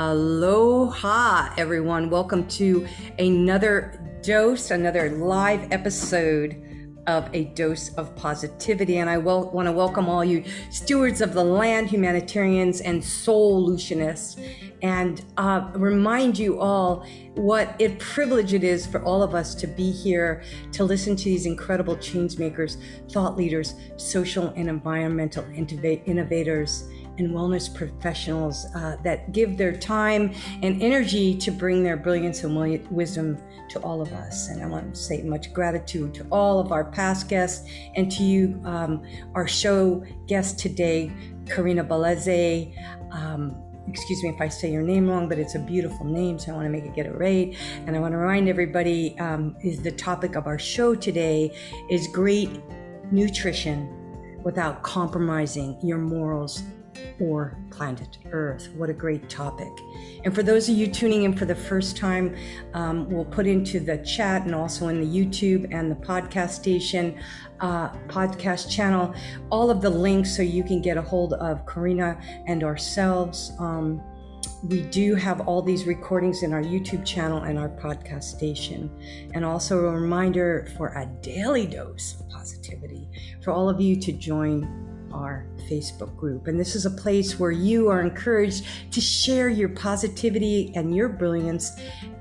Aloha, everyone. Welcome to another live episode of A Dose of Positivity. And I want to welcome all you stewards of the land, humanitarians, and solutionists, and remind you all what a privilege it is for all of us to be here to listen to these incredible change makers, thought leaders, social and environmental innovators, and wellness professionals that give their time and energy to bring their brilliance and wisdom to all of us. And I want to say much gratitude to all of our past guests and to you, our show guest today, Corinna Bellizzi. Excuse me if I say your name wrong, but it's a beautiful name, so I want to get it right. And I want to remind everybody, is the topic of our show today is great nutrition without compromising your morals or planet Earth. What a great topic. And for those of you tuning in for the first time, we'll put into the chat and also in the YouTube and the podcast station, podcast channel, all of the links so you can get a hold of Corinna and ourselves. We do have all these recordings in our YouTube channel and our podcast station. And also a reminder for a daily dose of positivity for all of you to join our Facebook group. And this is a place where you are encouraged to share your positivity and your brilliance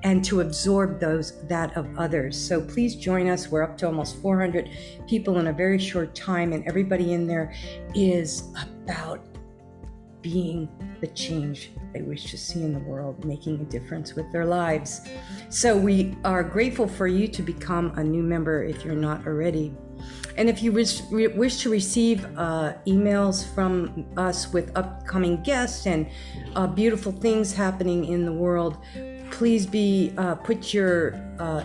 and to absorb that of others. So please join us. We're up to almost 400 people in a very short time, and everybody in there is about being the change they wish to see in the world, making a difference with their lives. So we are grateful for you to become a new member if you're not already. And if you wish to receive emails from us with upcoming guests and beautiful things happening in the world, please put your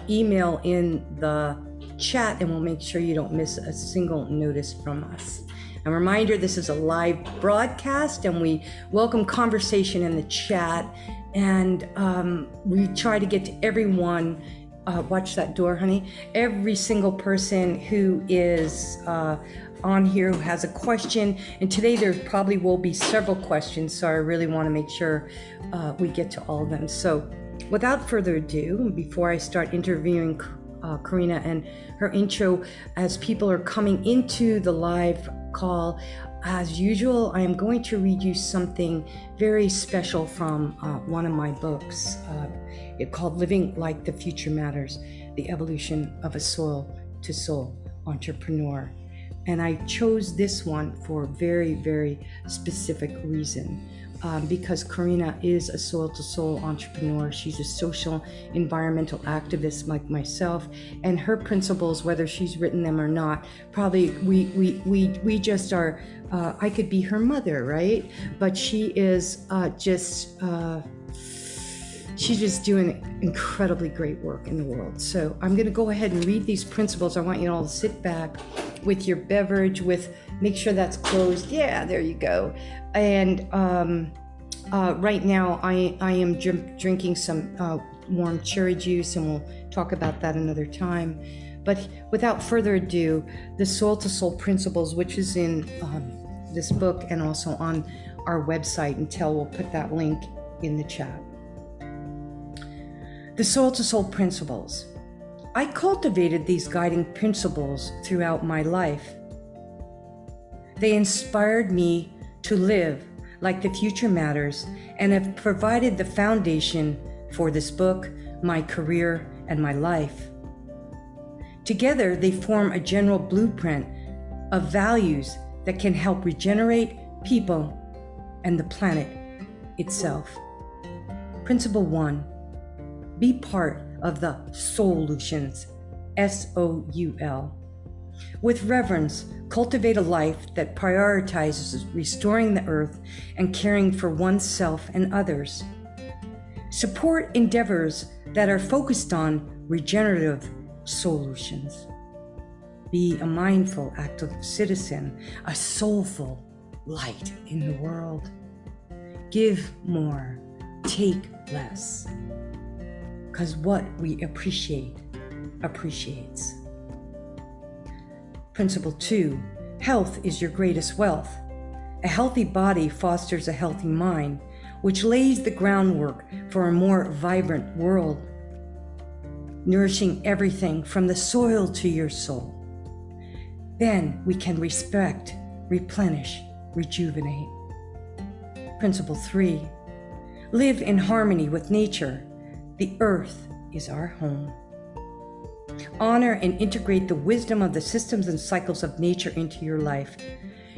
email in the chat, and we'll make sure you don't miss a single notice from us. A reminder, this is a live broadcast, and we welcome conversation in the chat, and we try to get to everyone. Watch that door, honey. Every single person who is on here who has a question, and today there probably will be several questions, so I really want to make sure we get to all of them. So without further ado, before I start interviewing Corinna and her intro, as people are coming into the live call, as usual, I am going to read you something very special from one of my books. It's called Living Like the Future Matters, The Evolution of a Soul-to-Soul Entrepreneur. And I chose this one for a very, very specific reason. Because Corinna is a soul-to-soul entrepreneur. She's a social, environmental activist like myself, and her principles, whether she's written them or not, probably we just are. I could be her mother, right? But she is she's just doing incredibly great work in the world. So I'm going to go ahead and read these principles. I want you all to sit back with your beverage, make sure that's closed. Yeah, there you go. And right now I am drinking some warm cherry juice, and we'll talk about that another time. But without further ado, the soul-to-soul principles, which is in this book and also on our website, we'll put that link in the chat. The soul-to-soul principles. I cultivated these guiding principles throughout my life. They inspired me to live like the future matters and have provided the foundation for this book, my career, and my life. Together, they form a general blueprint of values that can help regenerate people and the planet itself. Principle 1. Be part of the solutions, S-O-U-L. With reverence, cultivate a life that prioritizes restoring the earth and caring for oneself and others. Support endeavors that are focused on regenerative solutions. Be a mindful, active citizen, a soulful light in the world. Give more, take less. Because what we appreciate appreciates. Principle 2, health is your greatest wealth. A healthy body fosters a healthy mind, which lays the groundwork for a more vibrant world, nourishing everything from the soil to your soul. Then we can respect, replenish, rejuvenate. Principle 3, live in harmony with nature. The earth is our home. Honor and integrate the wisdom of the systems and cycles of nature into your life.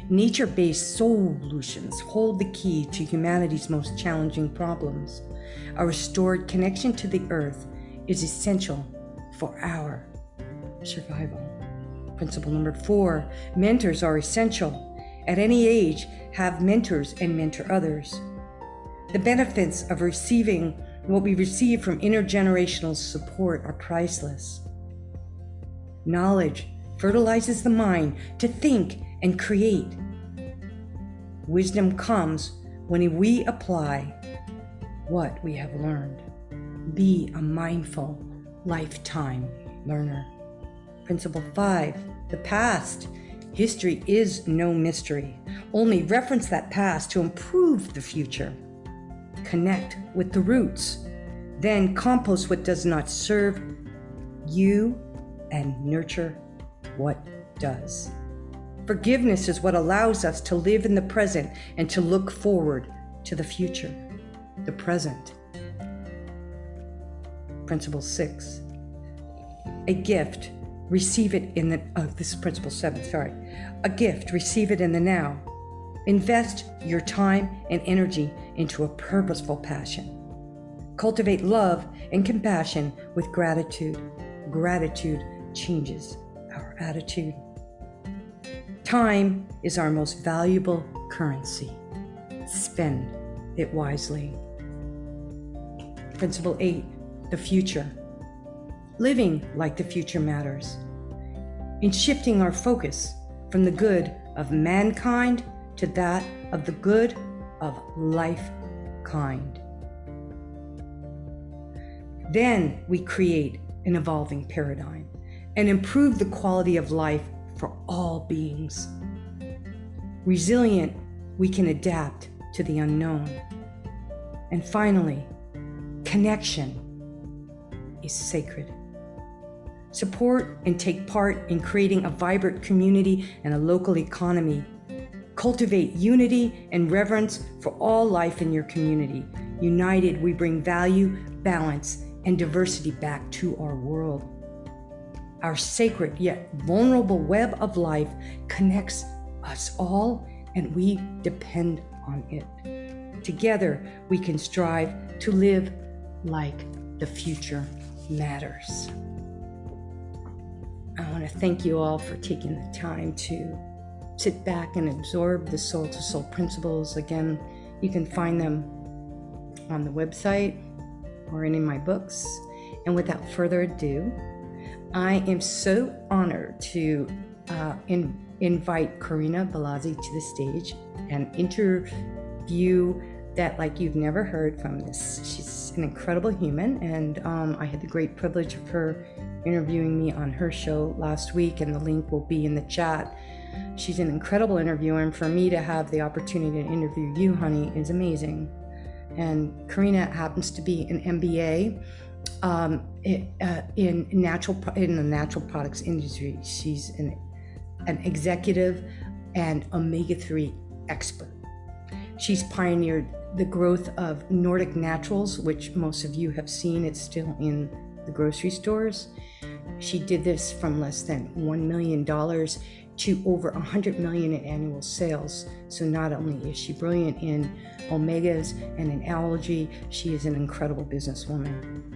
Nature-based solutions hold the key to humanity's most challenging problems. A restored connection to the earth is essential for our survival. Principle number 4, mentors are essential. At any age, have mentors and mentor others. The benefits of receiving what we receive from intergenerational support are priceless. Knowledge fertilizes the mind to think and create. Wisdom comes when we apply what we have learned. Be a mindful, lifetime learner. Principle 5, the past. History is no mystery. Only reference that past to improve the future. Connect with the roots. Then compost what does not serve you and nurture what does. Forgiveness is what allows us to live in the present and to look forward to the future, the present. Principle 6, a gift, receive it in the, this is principle 7, sorry. A gift, receive it in the now. Invest your time and energy into a purposeful passion. Cultivate love and compassion with gratitude. Gratitude changes our attitude. Time is our most valuable currency. Spend it wisely. Principle 8, the future. Living like the future matters. In shifting our focus from the good of mankind to that of the good of life kind. Then we create an evolving paradigm and improve the quality of life for all beings. Resilient, we can adapt to the unknown. And finally, connection is sacred. Support and take part in creating a vibrant community and a local economy. Cultivate unity and reverence for all life in your community. United, we bring value, balance, and diversity back to our world. Our sacred yet vulnerable web of life connects us all, and we depend on it. Together, we can strive to live like the future matters. I want to thank you all for taking the time to sit back and absorb the soul-to-soul principles. Again, you can find them on the website or in my books. And without further ado, I am so honored to invite Corinna Bellizzi to the stage and interview that like you've never heard from this. She's an incredible human, and I had the great privilege of her interviewing me on her show last week, and the link will be in the chat. She's an incredible interviewer, and for me to have the opportunity to interview you, honey, is amazing. And Corinna happens to be an MBA in the natural products industry. She's an executive and omega-3 expert. She's pioneered the growth of Nordic Naturals, which most of you have seen. It's still in the grocery stores. She did this from less than $1 million to over $100 million in annual sales. So not only is she brilliant in omegas and in algae, she is an incredible businesswoman.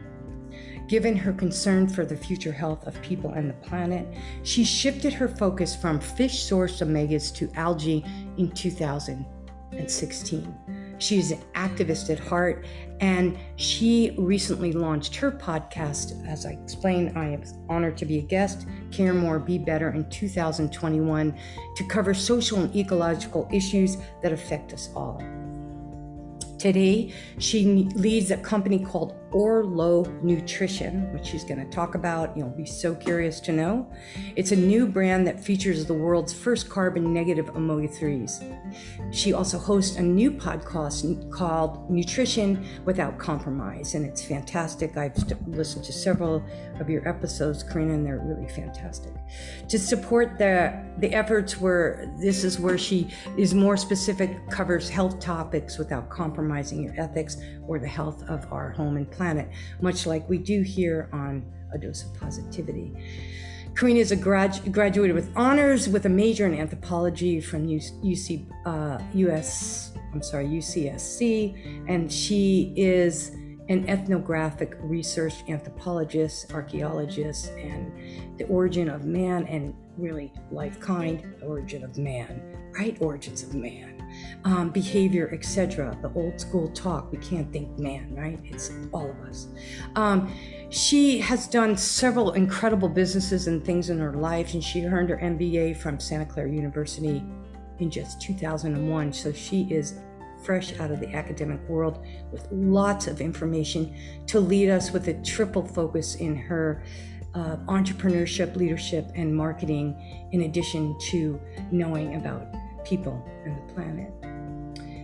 Given her concern for the future health of people and the planet, she shifted her focus from fish-sourced omegas to algae in 2016. She is an activist at heart, and she recently launched her podcast. As I explained, I am honored to be a guest, Care More, Be Better, in 2021, to cover social and ecological issues that affect us all. Today, she leads a company called Orlo Nutrition, which she's going to talk about. You'll be so curious to know. It's a new brand that features the world's first carbon negative omega-3s. She also hosts a new podcast called Nutrition Without Compromise, and it's fantastic. I've listened to several of your episodes, Corinna, and they're really fantastic. To support the efforts, this is where she is more specific, covers health topics without compromising your ethics or the health of our home and planet, much like we do here on A Dose of Positivity. Corinna is a graduated with honors with a major in anthropology from UCSC, and she is an ethnographic research anthropologist, archaeologist, and the origin of man, and really life kind, origin of man, right? Origins of man. Behavior, etc. The old school talk, we can't think man, right? It's all of us. She has done several incredible businesses and things in her life, and she earned her MBA from Santa Clara University in just 2001. So she is fresh out of the academic world with lots of information to lead us with a triple focus in her entrepreneurship, leadership, and marketing, in addition to knowing about people and the planet.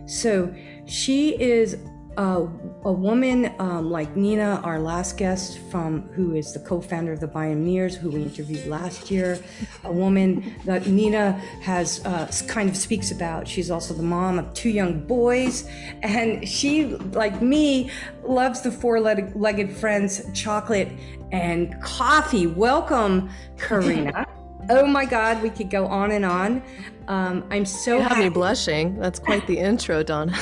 So she is a woman like Nina, our last guest, who is the co-founder of the Bioneers, who we interviewed last year. A woman that Nina has kind of speaks about. She's also the mom of 2 young boys, and she, like me, loves the four-legged friends, chocolate and coffee. Welcome, Corinna. Oh my God, we could go on and on. I'm so happy. You have me blushing. That's quite the intro, Donna.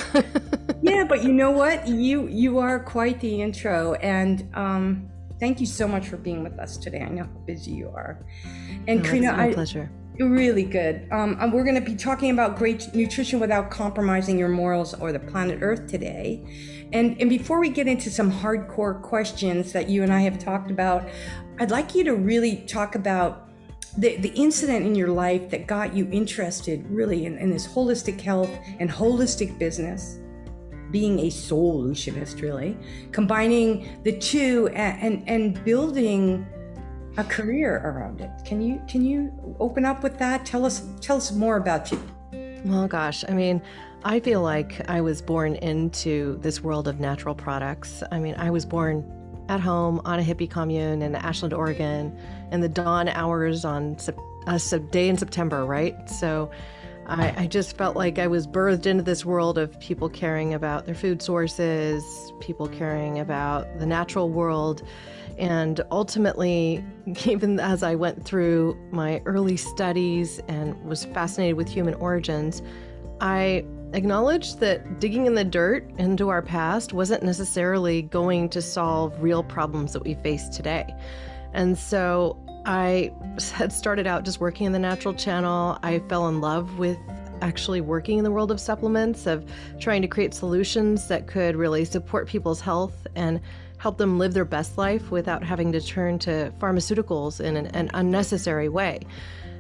Yeah, but you know what? You are quite the intro, and thank you so much for being with us today. I know how busy you are. And Corinna, it's my pleasure. Really good. We're going to be talking about great nutrition without compromising your morals or the planet Earth today. And before we get into some hardcore questions that you and I have talked about, I'd like you to really talk about the incident in your life that got you interested really in this holistic health and holistic business, being a solutionist, really, combining the two and building a career around it. Can you open up with that? Tell us more about you. Well, gosh, I mean, I feel like I was born into this world of natural products. I mean, I was born at home on a hippie commune in Ashland, Oregon, in the dawn hours on a day in September, right? So I just felt like I was birthed into this world of people caring about their food sources, people caring about the natural world. And ultimately, even as I went through my early studies and was fascinated with human origins, I acknowledged that digging in the dirt into our past wasn't necessarily going to solve real problems that we face today. And so I had started out just working in the natural channel. I fell in love with actually working in the world of supplements, of trying to create solutions that could really support people's health and help them live their best life without having to turn to pharmaceuticals in an unnecessary way.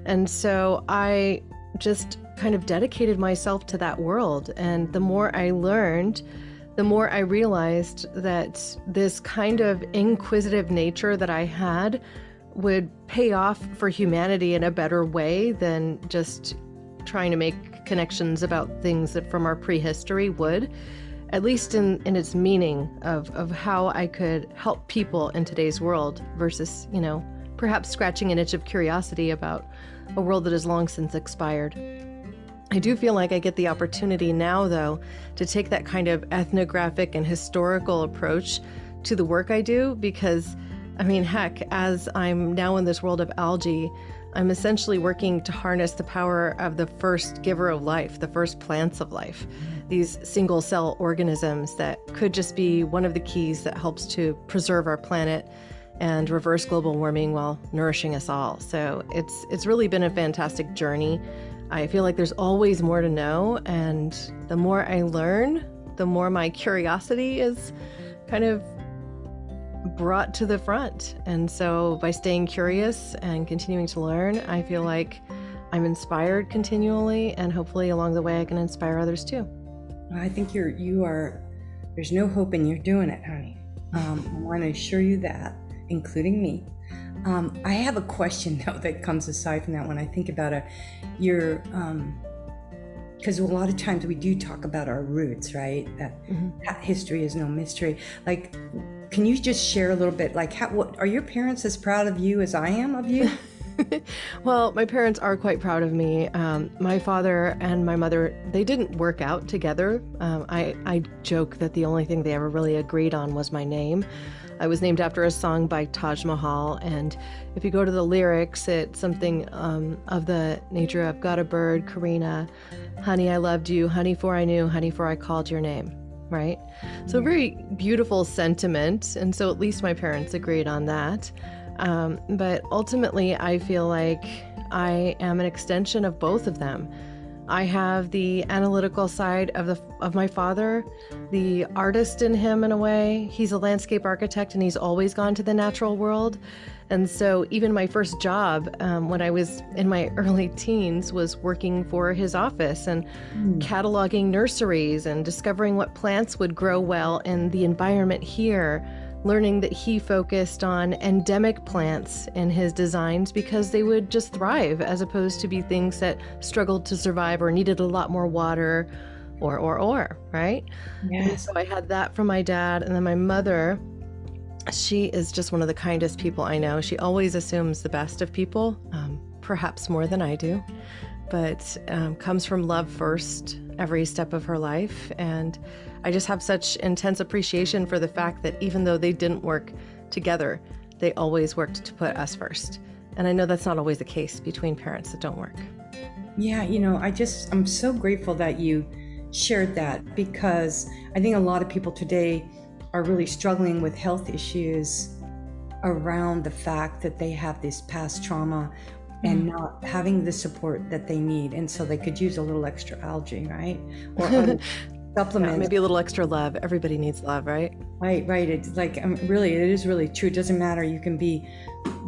And so I just kind of dedicated myself to that world. And the more I learned, the more I realized that this kind of inquisitive nature that I had would pay off for humanity in a better way than just trying to make connections about things that from our prehistory would, at least in its meaning of how I could help people in today's world versus, perhaps scratching an itch of curiosity about a world that has long since expired. I do feel like I get the opportunity now, though, to take that kind of ethnographic and historical approach to the work I do because, heck, as I'm now in this world of algae, I'm essentially working to harness the power of the first giver of life, the first plants of life, these single-cell organisms that could just be one of the keys that helps to preserve our planet and reverse global warming while nourishing us all. So it's really been a fantastic journey. I feel like there's always more to know, and the more I learn, the more my curiosity is kind of brought to the front. And so by staying curious and continuing to learn, I feel like I'm inspired continually, and hopefully along the way I can inspire others too. I think there's no hope in you doing it, honey. I want to assure you that, including me. I have a question though that comes aside from that when I think about your, because a lot of times we do talk about our roots, right? That history is no mystery. Like, can you just share a little bit, like, what are your parents as proud of you as I am of you? Well, my parents are quite proud of me. My father and my mother, they didn't work out together. I joke that the only thing they ever really agreed on was my name. I was named after a song by Taj Mahal, and if you go to the lyrics, it's something of the nature of "Got a bird, Corinna, honey, I loved you, honey, for I knew, honey, for I called your name." Right? So a very beautiful sentiment, and so at least my parents agreed on that. But ultimately, I feel like I am an extension of both of them. I have the analytical side of my father, the artist in him in a way. He's a landscape architect and he's always gone to the natural world. And so even my first job when I was in my early teens was working for his office and cataloging nurseries and discovering what plants would grow well in the environment here. Learning that he focused on endemic plants in his designs because they would just thrive as opposed to be things that struggled to survive or needed a lot more water or, right? Yes. And so I had that from my dad. And then my mother, she is just one of the kindest people I know. She always assumes the best of people, perhaps more than I do, but comes from love first every step of her life. And I just have such intense appreciation for the fact that even though they didn't work together, they always worked to put us first. And I know that's not always the case between parents that don't work. Yeah, I'm so grateful that you shared that, because I think a lot of people today are really struggling with health issues around the fact that they have this past trauma and not having the support that they need. And so they could use a little extra algae, right? Or supplements. Yeah, maybe a little extra love. Everybody needs love, right? Right. It's like, really, it is really true. It doesn't matter. You can be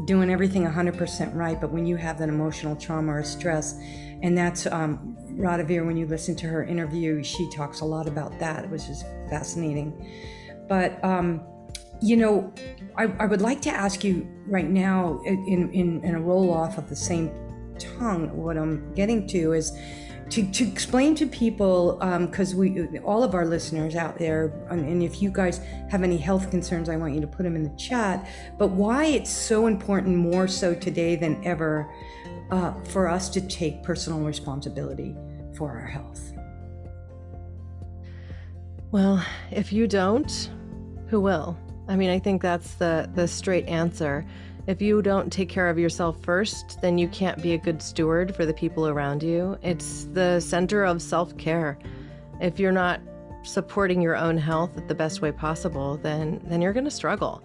doing everything 100% right, but when you have that emotional trauma or stress, and that's Radhavir, when you listen to her interview, she talks a lot about that, which is fascinating. But, I would like to ask you right now, in a roll off of the same tongue, what I'm getting to is to explain to people, because all of our listeners out there, and if you guys have any health concerns, I want you to put them in the chat, but why it's so important, more so today than ever, for us to take personal responsibility for our health. Well, if you don't, who will? I mean, I think that's the straight answer. If you don't take care of yourself first, then you can't be a good steward for the people around you. It's the center of self-care. If you're not supporting your own health the best way possible, then you're going to struggle.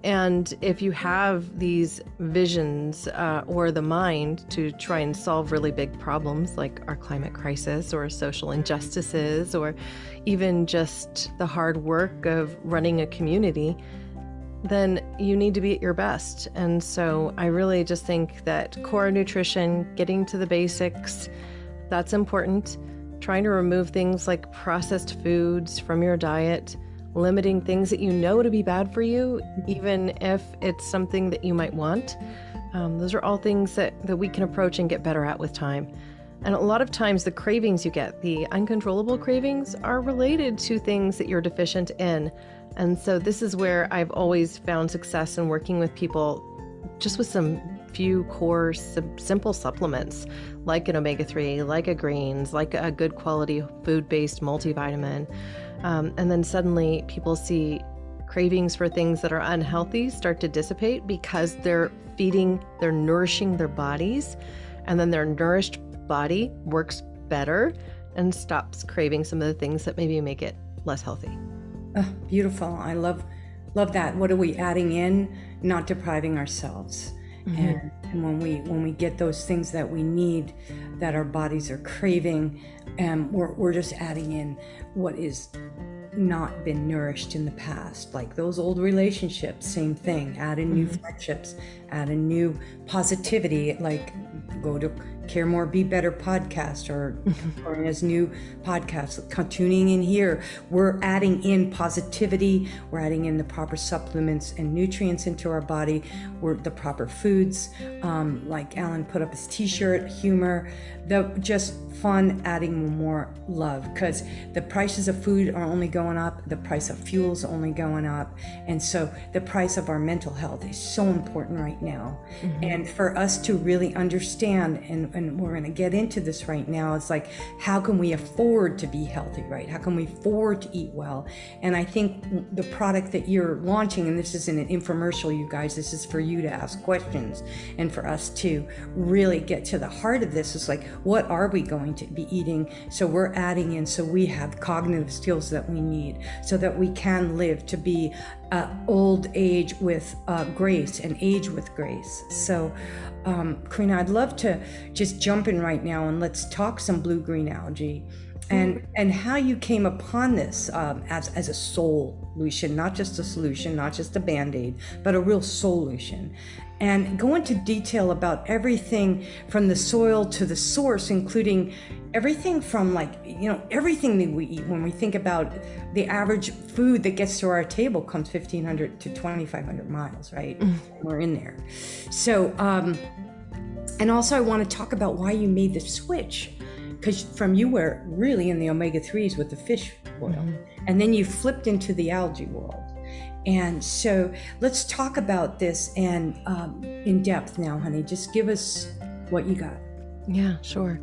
And if you have these visions or the mind to try and solve really big problems like our climate crisis or social injustices or even just the hard work of running a community, then you need to be at your best. And so I really just think that core nutrition, getting to the basics, that's important. Trying to remove things like processed foods from your diet, limiting things that you know to be bad for you, even if it's something that you might want. Those are all things that we can approach and get better at with time. And a lot of times the cravings you get, the uncontrollable cravings, are related to things that you're deficient in. And so this is where I've always found success in working with people just with some few core simple supplements, like an omega-3, like a greens, like a good quality food-based multivitamin. And then suddenly people see cravings for things that are unhealthy start to dissipate because they're nourishing their bodies, and then their nourished body works better and stops craving some of the things that maybe make it less healthy. Oh, beautiful. I love that. What are we adding in? Not depriving ourselves. Mm-hmm. And when we get those things that we need, that our bodies are craving, we're just adding in what is not been nourished in the past, like those old relationships. Same thing. Add in new friendships. Add in new positivity. Like go to Care More, Be Better podcast, or Corinna's new podcast, tuning in here. We're adding in positivity. We're adding in the proper supplements and nutrients into our body. We're the proper foods, like Alan put up his t-shirt, humor, just fun, adding more love, because the prices of food are only going up. The price of fuel is only going up. And so the price of our mental health is so important right now. And for us to really understand, and we're going to get into this right now, it's like, how can we afford to be healthy, right? How can we afford to eat well? And I think the product that you're launching, and this isn't an infomercial, you guys, this is for you to ask questions and for us to really get to the heart of this. Is like, what are we going to be eating? So we're adding in, so we have cognitive skills that we need so that we can live to be old age with grace and age with grace. So Corinna, I'd love to just jump in right now and let's talk some blue-green algae and how you came upon this as a solution, not just a solution, not just a Band-Aid, but a real solution. And go into detail about everything from the soil to the source, including everything from, like, everything that we eat. When we think about the average food that gets to our table comes 1,500 to 2,500 miles, right? We're in there. So, and also I want to talk about why you made the switch, because from you were really in the omega-3s with the fish oil, and then you flipped into the algae world. And so let's talk about this and in depth now, honey. Just give us what you got. Yeah, sure.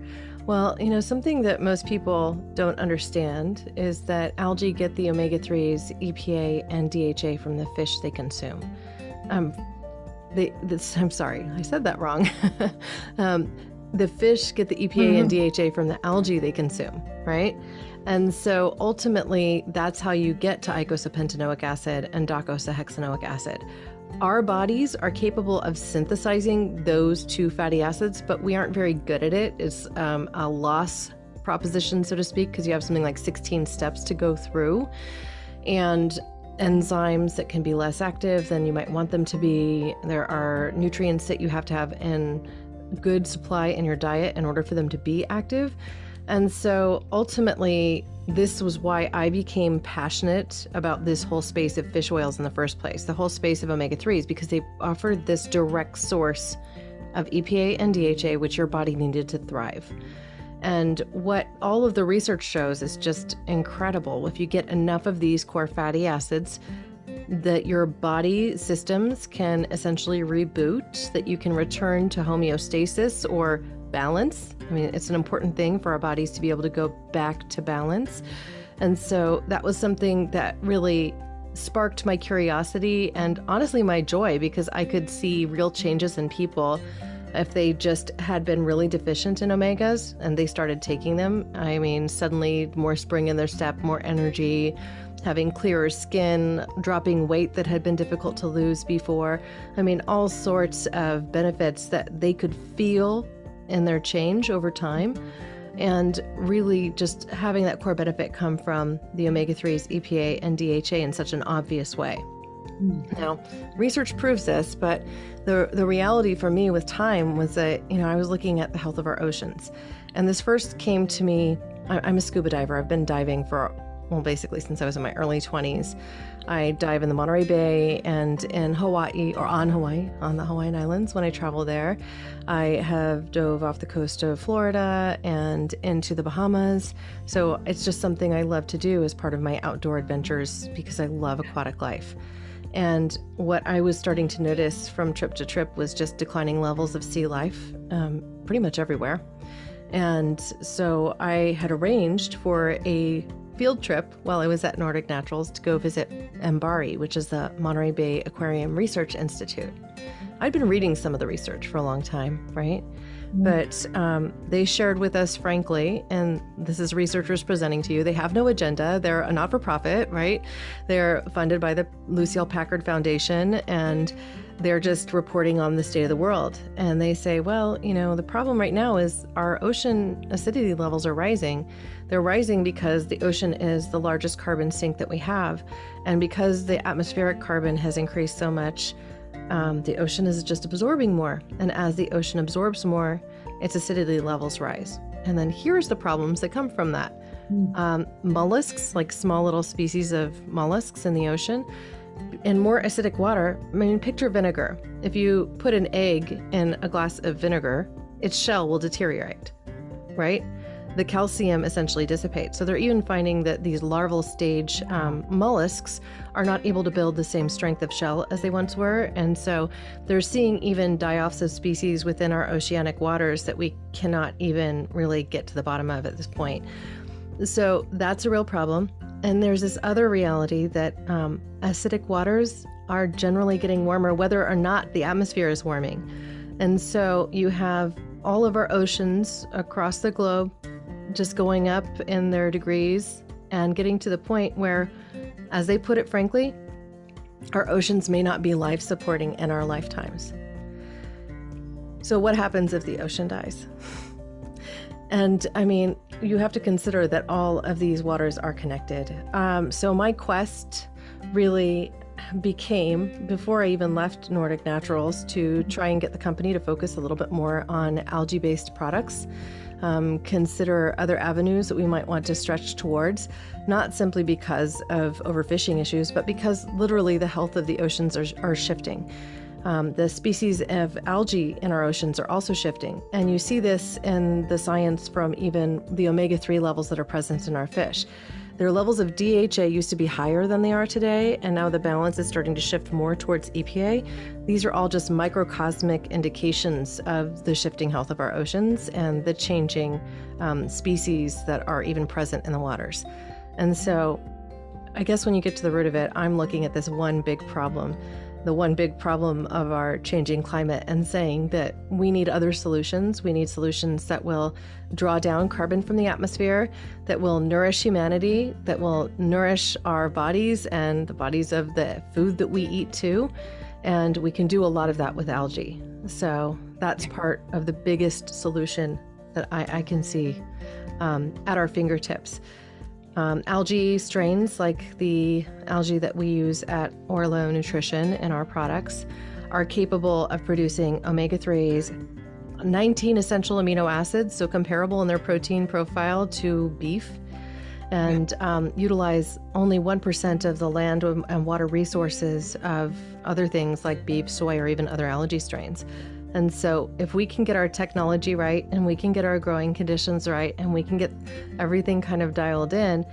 Well, something that most people don't understand is that algae get the omega-3s, EPA, and DHA from the fish they consume. I'm sorry, I said that wrong. The fish get the EPA and DHA from the algae they consume, right? And so ultimately, that's how you get to eicosapentaenoic acid and docosahexaenoic acid. Our bodies are capable of synthesizing those two fatty acids, but we aren't very good at it. It's a loss proposition, so to speak, because you have something like 16 steps to go through, and enzymes that can be less active than you might want them to be. There are nutrients that you have to have in good supply in your diet in order for them to be active. And so ultimately, this was why I became passionate about this whole space of fish oils in the first place, the whole space of omega-3s, because they offered this direct source of EPA and DHA, which your body needed to thrive. And what all of the research shows is just incredible. If you get enough of these core fatty acids, that your body systems can essentially reboot, that you can return to homeostasis or balance. I mean, it's an important thing for our bodies to be able to go back to balance. And so that was something that really sparked my curiosity and honestly my joy, because I could see real changes in people if they just had been really deficient in omegas and they started taking them. I mean, suddenly more spring in their step, more energy, having clearer skin, dropping weight that had been difficult to lose before. I mean, all sorts of benefits that they could feel in their change over time, and really just having that core benefit come from the omega-3s, EPA, and DHA in such an obvious way. Now, research proves this, but the reality for me with time was that, I was looking at the health of our oceans. And this first came to me, I'm a scuba diver. I've been diving basically since I was in my early 20s. I dive in the Monterey Bay and in Hawaii, or on Hawaii, on the Hawaiian Islands when I travel there. I have dove off the coast of Florida and into the Bahamas. So it's just something I love to do as part of my outdoor adventures because I love aquatic life. And what I was starting to notice from trip to trip was just declining levels of sea life pretty much everywhere. And so I had arranged for a field trip while I was at Nordic Naturals to go visit MBARI, which is the Monterey Bay Aquarium Research Institute. I'd been reading some of the research for a long time, right? But they shared with us, frankly, and this is researchers presenting to you, they have no agenda. They're a not-for-profit, right? They're funded by the Lucille Packard Foundation, and they're just reporting on the state of the world. And they say, well, the problem right now is our ocean acidity levels are rising. They're rising because the ocean is the largest carbon sink that we have. And because the atmospheric carbon has increased so much, the ocean is just absorbing more. And as the ocean absorbs more, its acidity levels rise. And then here's the problems that come from that. Mollusks, like small little species of mollusks in the ocean, in more acidic water, I mean, picture vinegar. If you put an egg in a glass of vinegar, its shell will deteriorate, right? The calcium essentially dissipates. So they're even finding that these larval stage mollusks are not able to build the same strength of shell as they once were. And so they're seeing even die-offs of species within our oceanic waters that we cannot even really get to the bottom of at this point. So that's a real problem. And there's this other reality that acidic waters are generally getting warmer, whether or not the atmosphere is warming. And so you have all of our oceans across the globe just going up in their degrees and getting to the point where, as they put it frankly, our oceans may not be life-supporting in our lifetimes. So what happens if the ocean dies? And I mean, you have to consider that all of these waters are connected. So my quest really became, before I even left Nordic Naturals, to try and get the company to focus a little bit more on algae-based products. Consider other avenues that we might want to stretch towards, not simply because of overfishing issues, but because literally the health of the oceans are shifting. The species of algae in our oceans are also shifting. And you see this in the science from even the omega-3 levels that are present in our fish. Their levels of DHA used to be higher than they are today, and now the balance is starting to shift more towards EPA. These are all just microcosmic indications of the shifting health of our oceans and the changing species that are even present in the waters. And so I guess when you get to the root of it, I'm looking at this one big problem, the one big problem of our changing climate, and saying that we need other solutions. We need solutions that will draw down carbon from the atmosphere, that will nourish humanity, that will nourish our bodies and the bodies of the food that we eat too. And we can do a lot of that with algae. So that's part of the biggest solution that I can see at our fingertips. Algae strains like the algae that we use at Orlo Nutrition in our products are capable of producing omega-3s, 19 essential amino acids, so comparable in their protein profile to beef, and utilize only 1% of the land and water resources of other things like beef, soy, or even other algae strains. And so if we can get our technology right, and we can get our growing conditions right, and we can get everything kind of dialed in,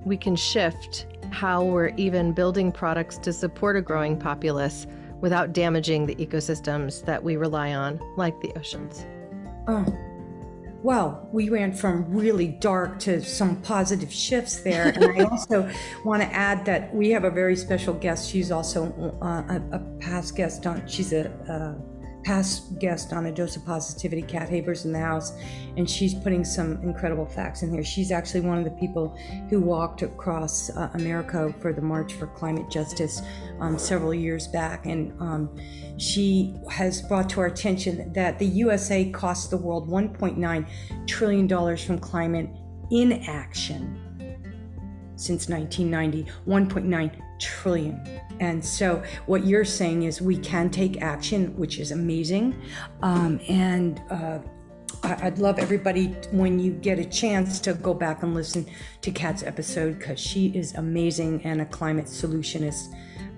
we can shift how we're even building products to support a growing populace without damaging the ecosystems that we rely on, like the oceans. Oh, well, we went from really dark to some positive shifts there. And I also want to add that we have a very special guest. She's also a past guest on, she's a past guest on A Dose of Positivity. Kat Haber's in the house, and she's putting some incredible facts in here. She's actually one of the people who walked across America for the March for Climate Justice several years back, and she has brought to our attention that the USA costs the world $1.9 trillion from climate inaction since 1990, 1.9 trillion. And so what you're saying is we can take action, which is amazing. I'd love everybody, when you get a chance, to go back and listen to Kat's episode, because she is amazing and a climate solutionist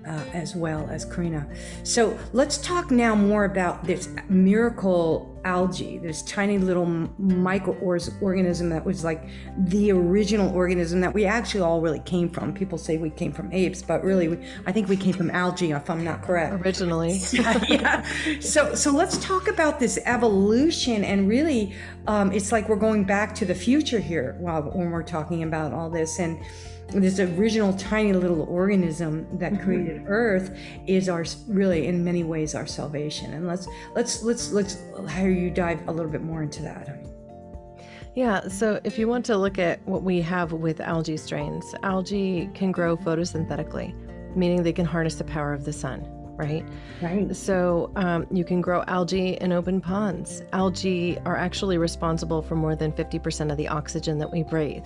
as well as Corinna. So let's talk now more about this miracle algae, this tiny little microorganism that was like the original organism that we actually all really came from. People say we came from apes, but really I think we came from algae, if I'm not correct. Originally. Yeah. So let's talk about this evolution, and really it's like we're going back to the future here when we're talking about all this. And this original tiny little organism that created Earth is really in many ways our salvation. And let's have you dive a little bit more into that. Yeah, so if you want to look at what we have with algae strains, algae can grow photosynthetically, meaning they can harness the power of the sun, right? Right. So you can grow algae in open ponds. Algae are actually responsible for more than 50% of the oxygen that we breathe.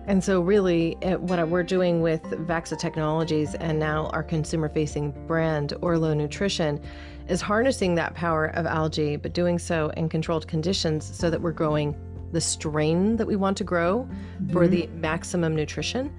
And so really what we're doing with Vaxa Technologies and now our consumer-facing brand, Orlo Nutrition, is harnessing that power of algae, but doing so in controlled conditions so that we're growing the strain that we want to grow for the maximum nutrition.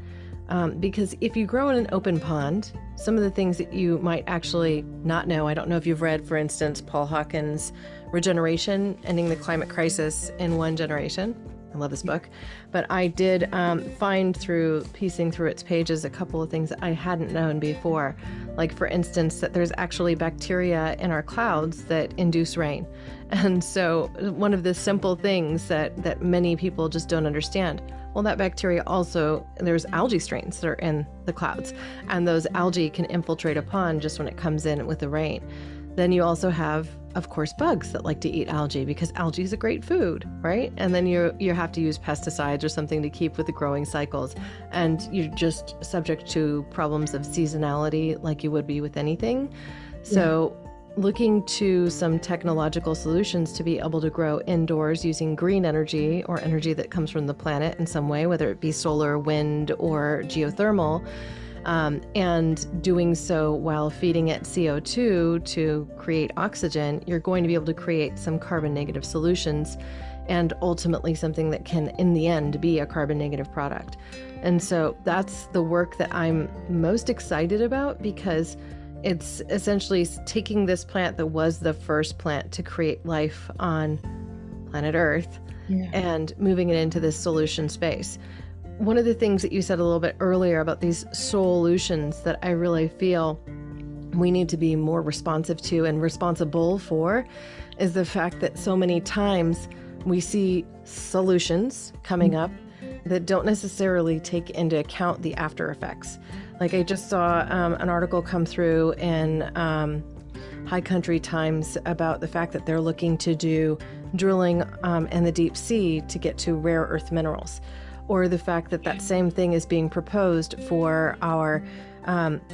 Because if you grow in an open pond, some of the things that you might actually not know, I don't know if you've read, for instance, Paul Hawken's Regeneration, Ending the Climate Crisis in One Generation. I love this book, but I did find through piecing through its pages a couple of things that I hadn't known before. Like, for instance, that there's actually bacteria in our clouds that induce rain. And so one of the simple things that many people just don't understand, well, that bacteria also, there's algae strains that are in the clouds, and those algae can infiltrate a pond just when it comes in with the rain. Then you also have, of course, bugs that like to eat algae because algae is a great food, right? And then you have to use pesticides or something to keep with the growing cycles. And you're just subject to problems of seasonality like you would be with anything. So looking to some technological solutions to be able to grow indoors using green energy or energy that comes from the planet in some way, whether it be solar, wind, or geothermal, and doing so while feeding it CO2 to create oxygen, you're going to be able to create some carbon negative solutions and ultimately something that can, in the end, be a carbon negative product. And so that's the work that I'm most excited about, because it's essentially taking this plant that was the first plant to create life on planet Earth and moving it into this solution space. One of the things that you said a little bit earlier about these solutions that I really feel we need to be more responsive to and responsible for is the fact that so many times we see solutions coming up that don't necessarily take into account the after effects. Like, I just saw an article come through in High Country Times about the fact that they're looking to do drilling in the deep sea to get to rare earth minerals. Or the fact that that same thing is being proposed for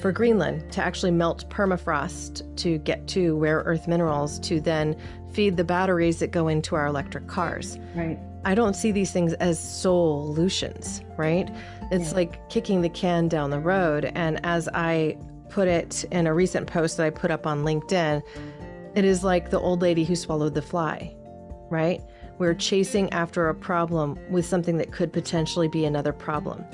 for Greenland, to actually melt permafrost to get to rare earth minerals to then feed the batteries that go into our electric cars. Right. I don't see these things as solutions, right? It's like kicking the can down the road. And as I put it in a recent post that I put up on LinkedIn, it is like the old lady who swallowed the fly, right? We're chasing after a problem with something that could potentially be another problem.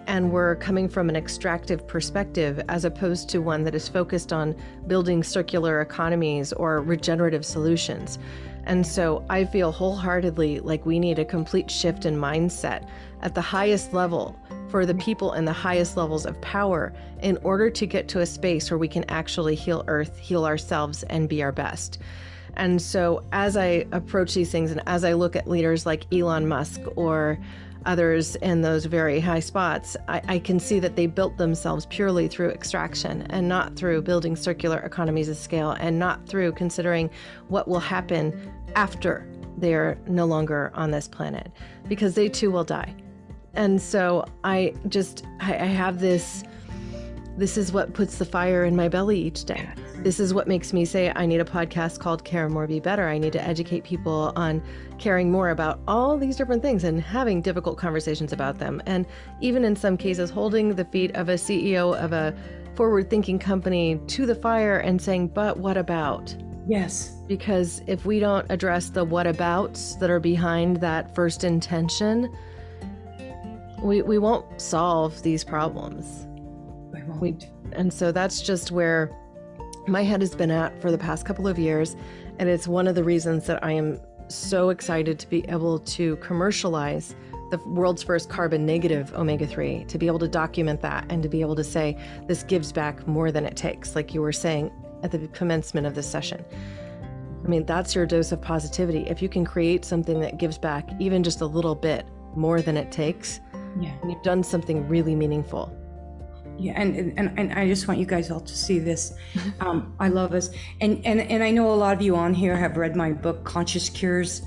And we're coming from an extractive perspective as opposed to one that is focused on building circular economies or regenerative solutions. And so I feel wholeheartedly like we need a complete shift in mindset at the highest level for the people in the highest levels of power in order to get to a space where we can actually heal Earth, heal ourselves, and be our best. And so as I approach these things and as I look at leaders like Elon Musk or others in those very high spots, I can see that they built themselves purely through extraction and not through building circular economies of scale and not through considering what will happen after they're no longer on this planet, because they too will die. And so I have this is what puts the fire in my belly each day. This is what makes me say I need a podcast called Care More, Be Better. I need to educate people on caring more about all these different things and having difficult conversations about them. And even in some cases, holding the feet of a CEO of a forward-thinking company to the fire and saying, but what about? Yes. Because if we don't address the what abouts that are behind that first intention, we won't solve these problems. And so that's just where my head has been at for the past couple of years. And it's one of the reasons that I am so excited to be able to commercialize the world's first carbon negative omega-3, to be able to document that and to be able to say this gives back more than it takes, like you were saying at the commencement of this session. I mean, that's your dose of positivity. If you can create something that gives back even just a little bit more than it takes, you've done something really meaningful. Yeah, and I just want you guys all to see this. I love this. And I know a lot of you on here have read my book, Conscious Cures,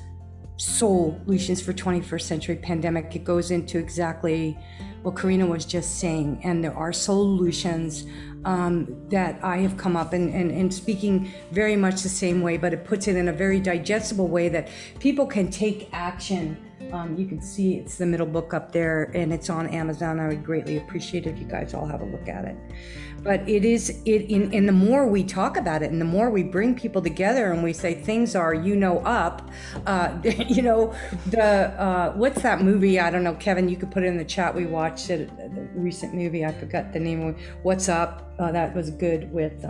Solutions for 21st Century Pandemic. It goes into exactly what Corinna was just saying. And there are solutions that I have come up and speaking very much the same way, but it puts it in a very digestible way that people can take action You can see it's the middle book up there, and it's on Amazon. I would greatly appreciate it if you guys all have a look at it. But and the more we talk about it, and the more we bring people together, and we say things are, up, what's that movie? I don't know, Kevin, you could put it in the chat. We watched it, the recent movie. I forgot the name of it. What's Up? That was good with, I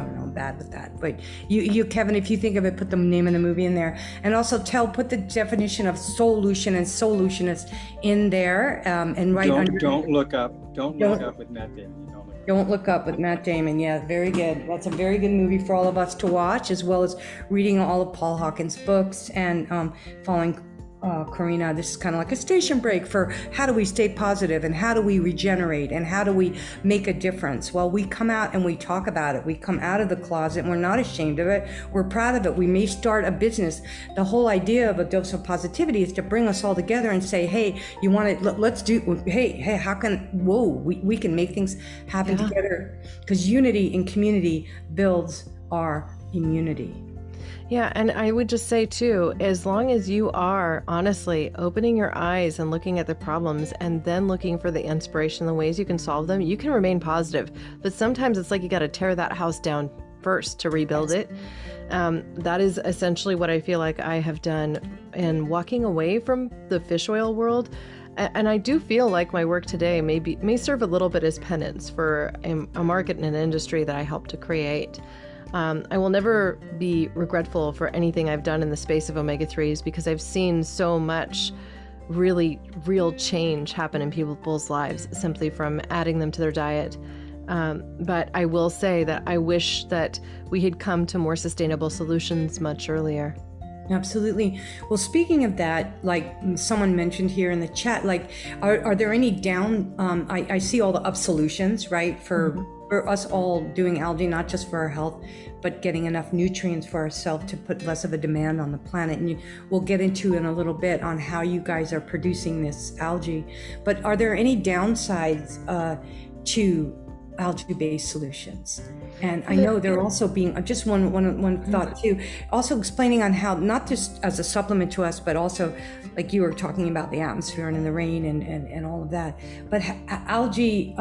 don't know, I'm bad with that. But you, Kevin, if you think of it, put the name of the movie in there. And also put the definition of solution and solutionist in there. And right under. Don't look up with Matt Damon. Don't Look Up with Matt Damon. Yeah, very good. That's a very good movie for all of us to watch, as well as reading all of Paul Hawken's books and following Corinna. This is kind of like a station break for how do we stay positive and how do we regenerate and how do we make a difference. Well, we come out and we talk about it. We come out of the closet and we're not ashamed of it. We're proud of it. We may start a business. The whole idea of a dose of positivity is to bring us all together and say, hey, you want to, let's do, hey, how can, we can make things happen together, because unity and community builds our immunity. Yeah, and I would just say too, as long as you are honestly opening your eyes and looking at the problems and then looking for the inspiration, the ways you can solve them, you can remain positive. But sometimes it's like you got to tear that house down first to rebuild it. That is essentially what I feel like I have done in walking away from the fish oil world. And I do feel like my work today may serve a little bit as penance for a market and an industry that I helped to create. I will never be regretful for anything I've done in the space of omega-3s, because I've seen so much really real change happen in people's lives simply from adding them to their diet. But I will say that I wish that we had come to more sustainable solutions much earlier. Absolutely. Well, speaking of that, like someone mentioned here in the chat, like, are there any down, I see all the up solutions, right? For us all doing algae, not just for our health, but getting enough nutrients for ourselves to put less of a demand on the planet. And we'll get into in a little bit on how you guys are producing this algae. But are there any downsides to algae-based solutions? And I know they're also being, just one thought too, also explaining on how, not just as a supplement to us, but also like you were talking about the atmosphere and the rain and all of that. But algae,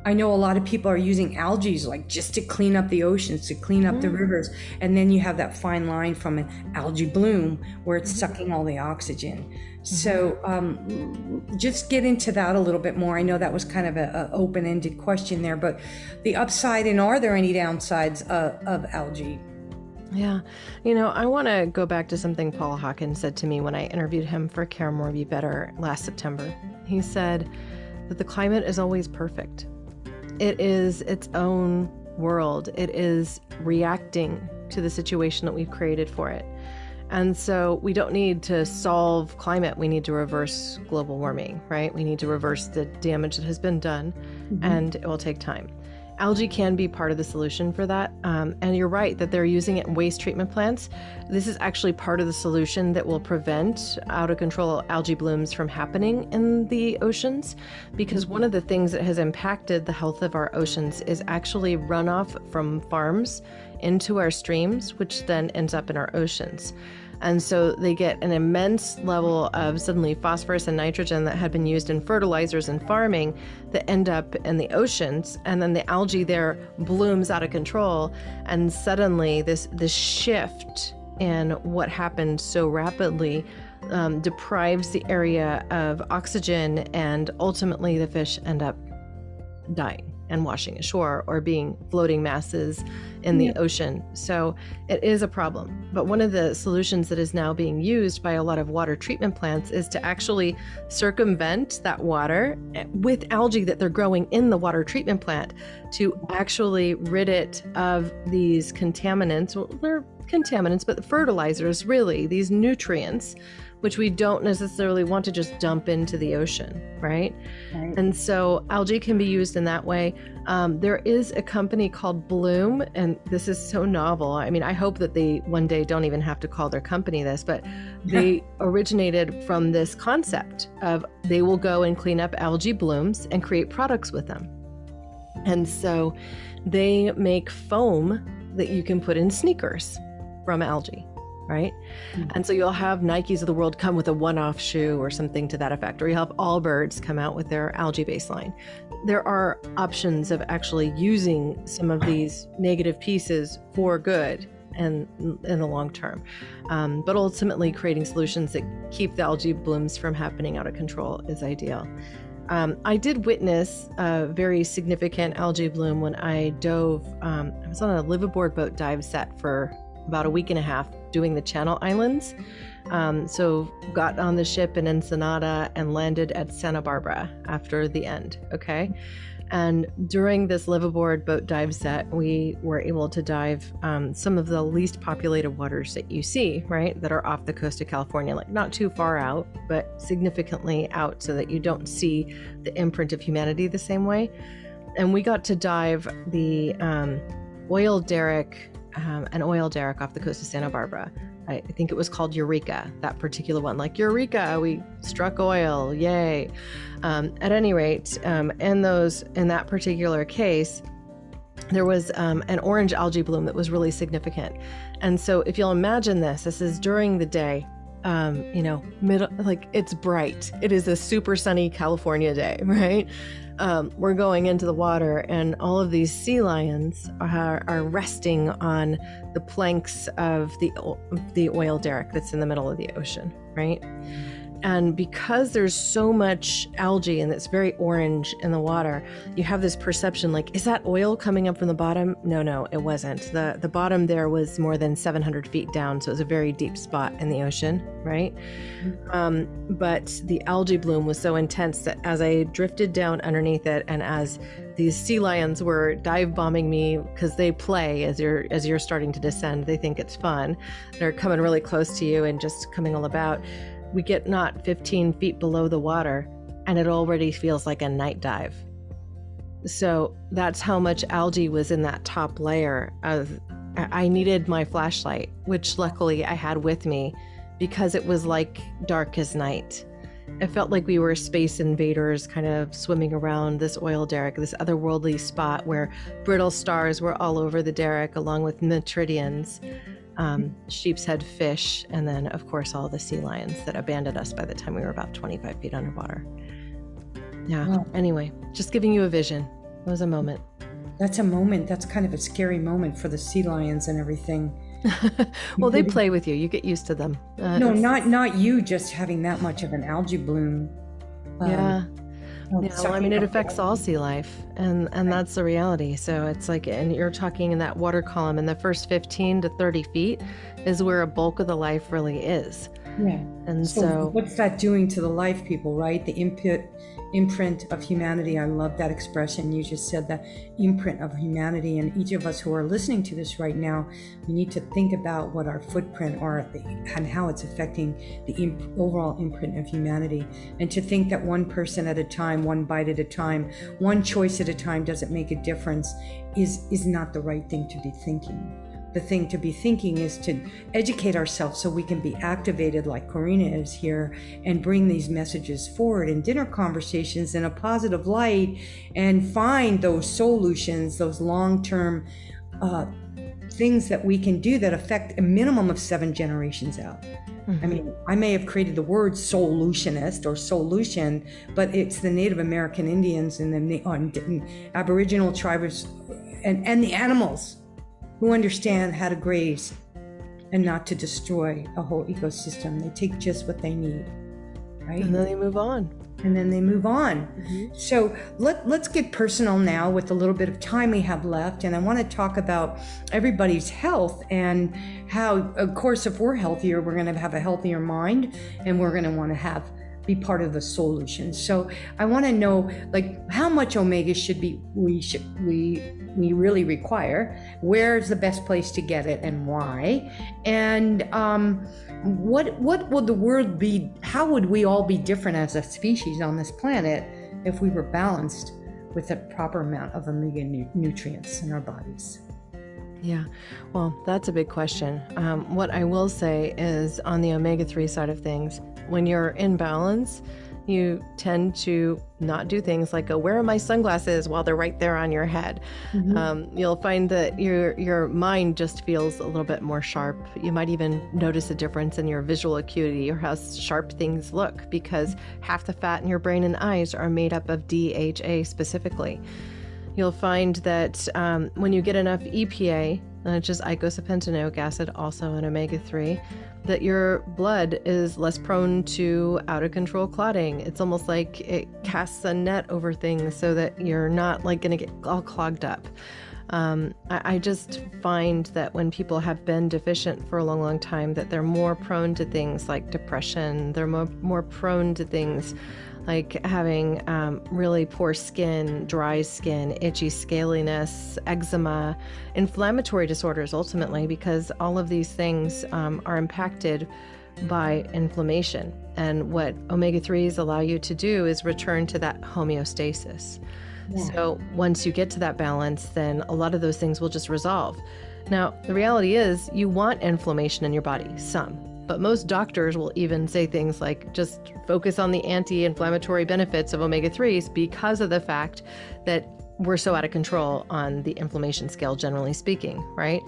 I know a lot of people are using algae like just to clean up the oceans, to clean up the rivers. And then you have that fine line from an algae bloom where it's sucking all the oxygen. So just get into that a little bit more. I know that was kind of an open-ended question there, but the upside, and are there any downsides of algae? Yeah. I want to go back to something Paul Hawken said to me when I interviewed him for Care More Be Better last September. He said that the climate is always perfect. It is its own world. It is reacting to the situation that we've created for it. And so we don't need to solve climate. We need to reverse global warming, right? We need to reverse the damage that has been done, and it will take time. Algae can be part of the solution for that. And you're right that they're using it in waste treatment plants. This is actually part of the solution that will prevent out of control algae blooms from happening in the oceans, because one of the things that has impacted the health of our oceans is actually runoff from farms into our streams, which then ends up in our oceans. And so they get an immense level of suddenly phosphorus and nitrogen that had been used in fertilizers and farming that end up in the oceans. And then the algae there blooms out of control. And suddenly this shift in what happened so rapidly deprives the area of oxygen, and ultimately the fish end up dying and washing ashore or being floating masses in the ocean. So it is a problem. But one of the solutions that is now being used by a lot of water treatment plants is to actually circumvent that water with algae that they're growing in the water treatment plant to actually rid it of these contaminants. Well, they're contaminants, but the fertilizers, really, these nutrients, which we don't necessarily want to just dump into the ocean, right? And so algae can be used in that way. There is a company called Bloom, and this is so novel. I mean, I hope that they one day don't even have to call their company this, but they originated from this concept of they will go and clean up algae blooms and create products with them. And so they make foam that you can put in sneakers from algae. right? And so you'll have Nikes of the world come with a one-off shoe or something to that effect, or you'll have Allbirds come out with their algae baseline. There are options of actually using some of these negative pieces for good and in the long term, but ultimately creating solutions that keep the algae blooms from happening out of control is ideal. I did witness a very significant algae bloom when I dove. I was on a liveaboard boat dive set for about a week and a half doing the Channel Islands. So got on the ship in Ensenada and landed at Santa Barbara after the end. Okay. And during this liveaboard boat dive set, we were able to dive some of the least populated waters that you see, right? That are off the coast of California, like not too far out, but significantly out so that you don't see the imprint of humanity the same way. And we got to dive the oil derrick, an oil derrick off the coast of Santa Barbara. I think it was called Eureka, that particular one. Like, Eureka, we struck oil, yay. At any rate, in that particular case, there was an orange algae bloom that was really significant. And so if you'll imagine this is during the day, it's bright. It is a super sunny California day, right? We're going into the water, and all of these sea lions are resting on the planks of the oil derrick that's in the middle of the ocean, right? And because there's so much algae and it's very orange in the water, you have this perception like, is that oil coming up from the bottom? No, it wasn't. The bottom there was more than 700 feet down, so it was a very deep spot in the ocean, right? But the algae bloom was so intense that as I drifted down underneath it, and as these sea lions were dive bombing me, because they play as you're starting to descend, they think it's fun. They're coming really close to you and just coming all about. We get not 15 feet below the water, and it already feels like a night dive. So that's how much algae was in that top layer of. I needed my flashlight, which luckily I had with me, because it was like dark as night. It felt like we were space invaders kind of swimming around this oil derrick, this otherworldly spot where brittle stars were all over the derrick, along with Metridians, sheep's head fish, and then, of course, all the sea lions that abandoned us by the time we were about 25 feet underwater. Yeah. Wow. Anyway, just giving you a vision. It was a moment. That's a moment. That's kind of a scary moment for the sea lions and everything. Well, they play with you. You get used to them. No, not you just having that much of an algae bloom. Well, I mean, it affects all sea life, and that's the reality. So it's like, and you're talking in that water column, and the first 15 to 30 feet is where a bulk of the life really is. Yeah. And so what's that doing to the life people, right? The imprint of humanity. I love that expression. You just said that imprint of humanity. And each of us who are listening to this right now, we need to think about what our footprint are and how it's affecting the overall imprint of humanity. And to think that one person at a time, one bite at a time, one choice at a time doesn't make a difference is not the right thing to be thinking. The thing to be thinking is to educate ourselves so we can be activated like Corinna is here and bring these messages forward in dinner conversations in a positive light and find those solutions, those long-term things that we can do that affect a minimum of 7 generations out. Mm-hmm. I mean, I may have created the word solutionist or solution, but it's the Native American Indians and the Aboriginal tribes and the animals who understand how to graze and not to destroy a whole ecosystem. They take just what they need, right? And then they move on. Mm-hmm. So let's get personal now with the little bit of time we have left. And I want to talk about everybody's health and how, of course, if we're healthier, we're going to have a healthier mind, and we're going to want to be part of the solution. So I want to know, like, how much omega we really require, where's the best place to get it and why, and what would the world be, how would we all be different as a species on this planet if we were balanced with a proper amount of omega nutrients in our bodies? Yeah, well, that's a big question. What I will say is, on the omega-3 side of things, when you're in balance, you tend to not do things like go, where are my sunglasses, while they're right there on your head. You'll find that your mind just feels a little bit more sharp. You might even notice a difference in your visual acuity or how sharp things look, because half the fat in your brain and eyes are made up of DHA specifically. You'll find that when you get enough EPA, which is eicosapentaenoic acid, also an omega-3, that your blood is less prone to out-of-control clotting. It's almost like it casts a net over things so that you're not like going to get all clogged up. I just find that when people have been deficient for a long, long time, that they're more prone to things like depression. They're more prone to things like having really poor skin, dry skin, itchy scaliness, eczema, inflammatory disorders ultimately, because all of these things are impacted by inflammation. And what omega-3s allow you to do is return to that homeostasis. Yeah. So once you get to that balance, then a lot of those things will just resolve. Now, the reality is you want inflammation in your body, some. But most doctors will even say things like just focus on the anti-inflammatory benefits of omega-3s because of the fact that we're so out of control on the inflammation scale, generally speaking, right?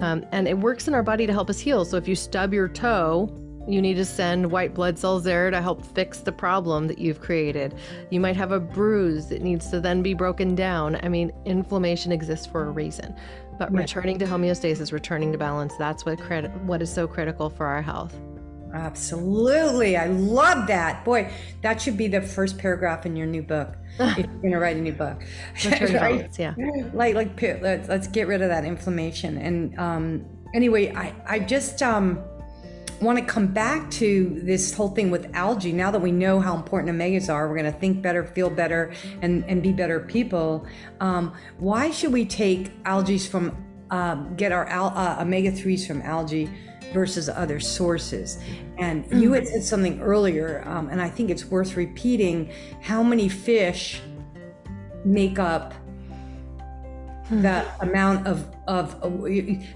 And it works in our body to help us heal. So if you stub your toe, you need to send white blood cells there to help fix the problem that you've created. You might have a bruise that needs to then be broken down. I mean, inflammation exists for a reason. But returning to homeostasis, returning to balance, that's what is so critical for our health. Absolutely. I love that. Boy, that should be the first paragraph in your new book. If you're going to write a new book. Return to balance, yeah. Let's get rid of that inflammation. And anyway, I just want to come back to this whole thing with algae. Now that we know how important omegas are, we're going to think better, feel better, and be better people. Why should we take algae from, get our omega-3s from algae versus other sources? And you had said something earlier, and I think it's worth repeating, how many fish make up the amount of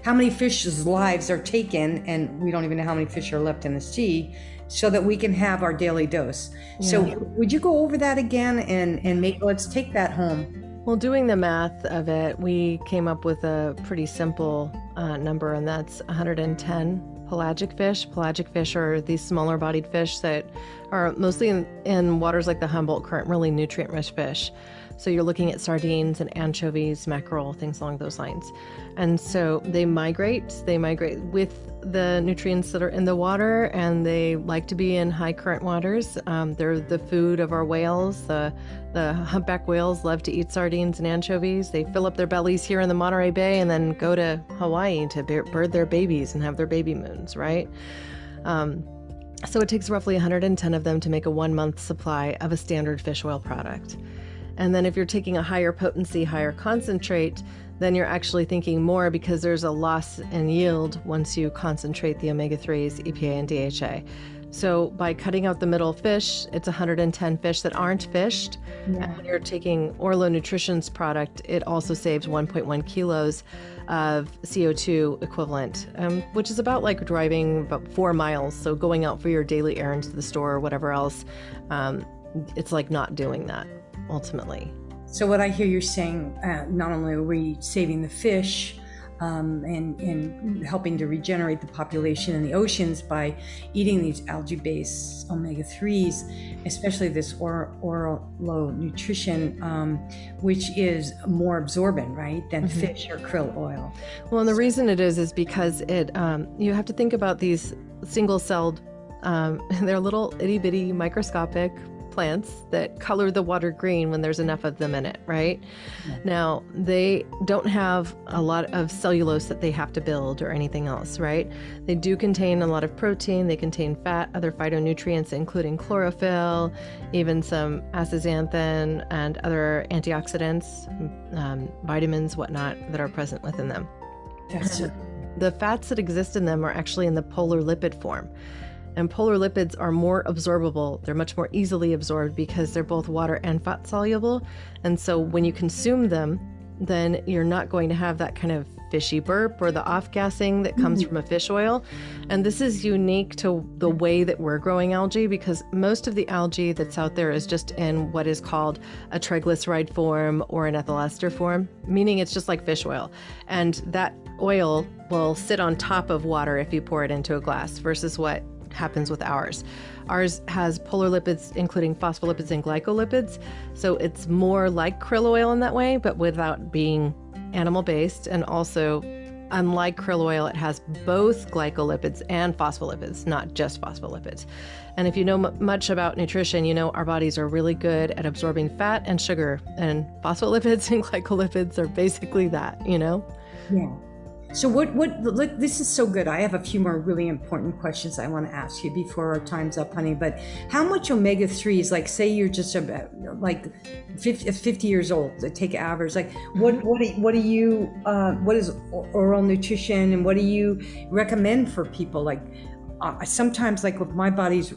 how many fish's lives are taken, and we don't even know how many fish are left in the sea, so that we can have our daily dose. Yeah. So would you go over that again and let's take that home? Well, doing the math of it, we came up with a pretty simple number, and that's 110 pelagic fish. Pelagic fish are these smaller bodied fish that are mostly in waters like the Humboldt Current, really nutrient-rich fish. So you're looking at sardines and anchovies, mackerel, things along those lines. And so they migrate with the nutrients that are in the water, and they like to be in high current waters. They're the food of our whales. The humpback whales love to eat sardines and anchovies. They fill up their bellies here in the Monterey Bay and then go to Hawaii to bird their babies and have their baby moons, right? So it takes roughly 110 of them to make a 1 month supply of a standard fish oil product. And then if you're taking a higher potency, higher concentrate, then you're actually thinking more, because there's a loss in yield once you concentrate the omega-3s, EPA, and DHA. So by cutting out the middle fish, it's 110 fish that aren't fished. Yeah. And when you're taking Orlo Nutrition's product, it also saves 1.1 kilos of CO2 equivalent, which is about like driving about 4 miles. So going out for your daily errands to the store or whatever else, it's like not doing that ultimately. So what I hear you saying, not only are we saving the fish and helping to regenerate the population in the oceans by eating these algae-based omega-3s, especially this Orlo Nutrition, which is more absorbent, right, than fish or krill oil. Well, and the reason it is because it you have to think about these single-celled, they're little itty-bitty microscopic plants that color the water green when there's enough of them in it, right? Yeah. Now, they don't have a lot of cellulose that they have to build or anything else, right? They do contain a lot of protein, they contain fat, other phytonutrients, including chlorophyll, even some astaxanthin and other antioxidants, vitamins, whatnot, that are present within them. The fats that exist in them are actually in the polar lipid form. And polar lipids are more absorbable. They're much more easily absorbed because they're both water and fat soluble. And so when you consume them, then you're not going to have that kind of fishy burp or the off-gassing that comes from a fish oil. And this is unique to the way that we're growing algae, because most of the algae that's out there is just in what is called a triglyceride form or an ethyl ester form, meaning it's just like fish oil. And that oil will sit on top of water if you pour it into a glass, versus what happens with ours. Ours has polar lipids, including phospholipids and glycolipids. So it's more like krill oil in that way, but without being animal-based. And also, unlike krill oil, it has both glycolipids and phospholipids, not just phospholipids. And if you know much about nutrition, you know our bodies are really good at absorbing fat and sugar. And phospholipids and glycolipids are basically that, you know? Yeah. So look, this is so good. I have a few more really important questions I want to ask you before our time's up, honey. But how much omega-3s, like say you're just about like 50 years old, to take average, like what is Orlo Nutrition, and what do you recommend for people? Like sometimes, like if my body's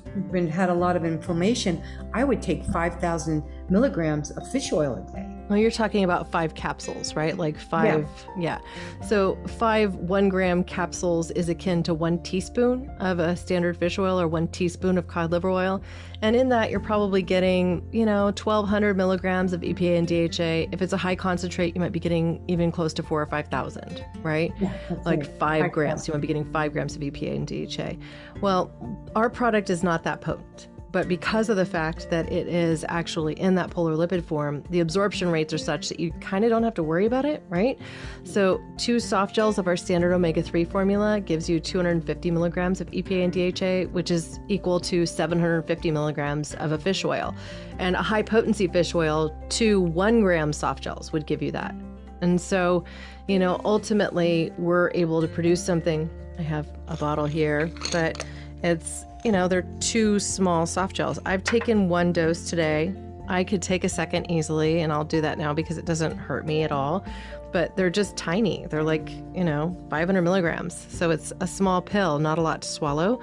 had a lot of inflammation, I would take 5,000 milligrams of fish oil a day. Well, you're talking about 5 capsules, right? Like 5, yeah. So 5 1-gram capsules is akin to 1 teaspoon of a standard fish oil or 1 teaspoon of cod liver oil. And in that, you're probably getting, 1,200 milligrams of EPA and DHA. If it's a high concentrate, you might be getting even close to 4,000 or 5,000, right? Yeah, like 5 grams. You might be getting 5 grams of EPA and DHA. Well, our product is not that potent. But because of the fact that it is actually in that polar lipid form, the absorption rates are such that you kind of don't have to worry about it, right? So 2 soft gels of our standard omega-3 formula gives you 250 milligrams of EPA and DHA, which is equal to 750 milligrams of a fish oil. And a high potency fish oil, 2 1-gram soft gels would give you that. And so, ultimately we're able to produce something. I have a bottle here, but it's, they're 2 small soft gels. I've taken 1 dose today. I could take a second easily, and I'll do that now because it doesn't hurt me at all. But they're just tiny. They're like, 500 milligrams. So it's a small pill, not a lot to swallow.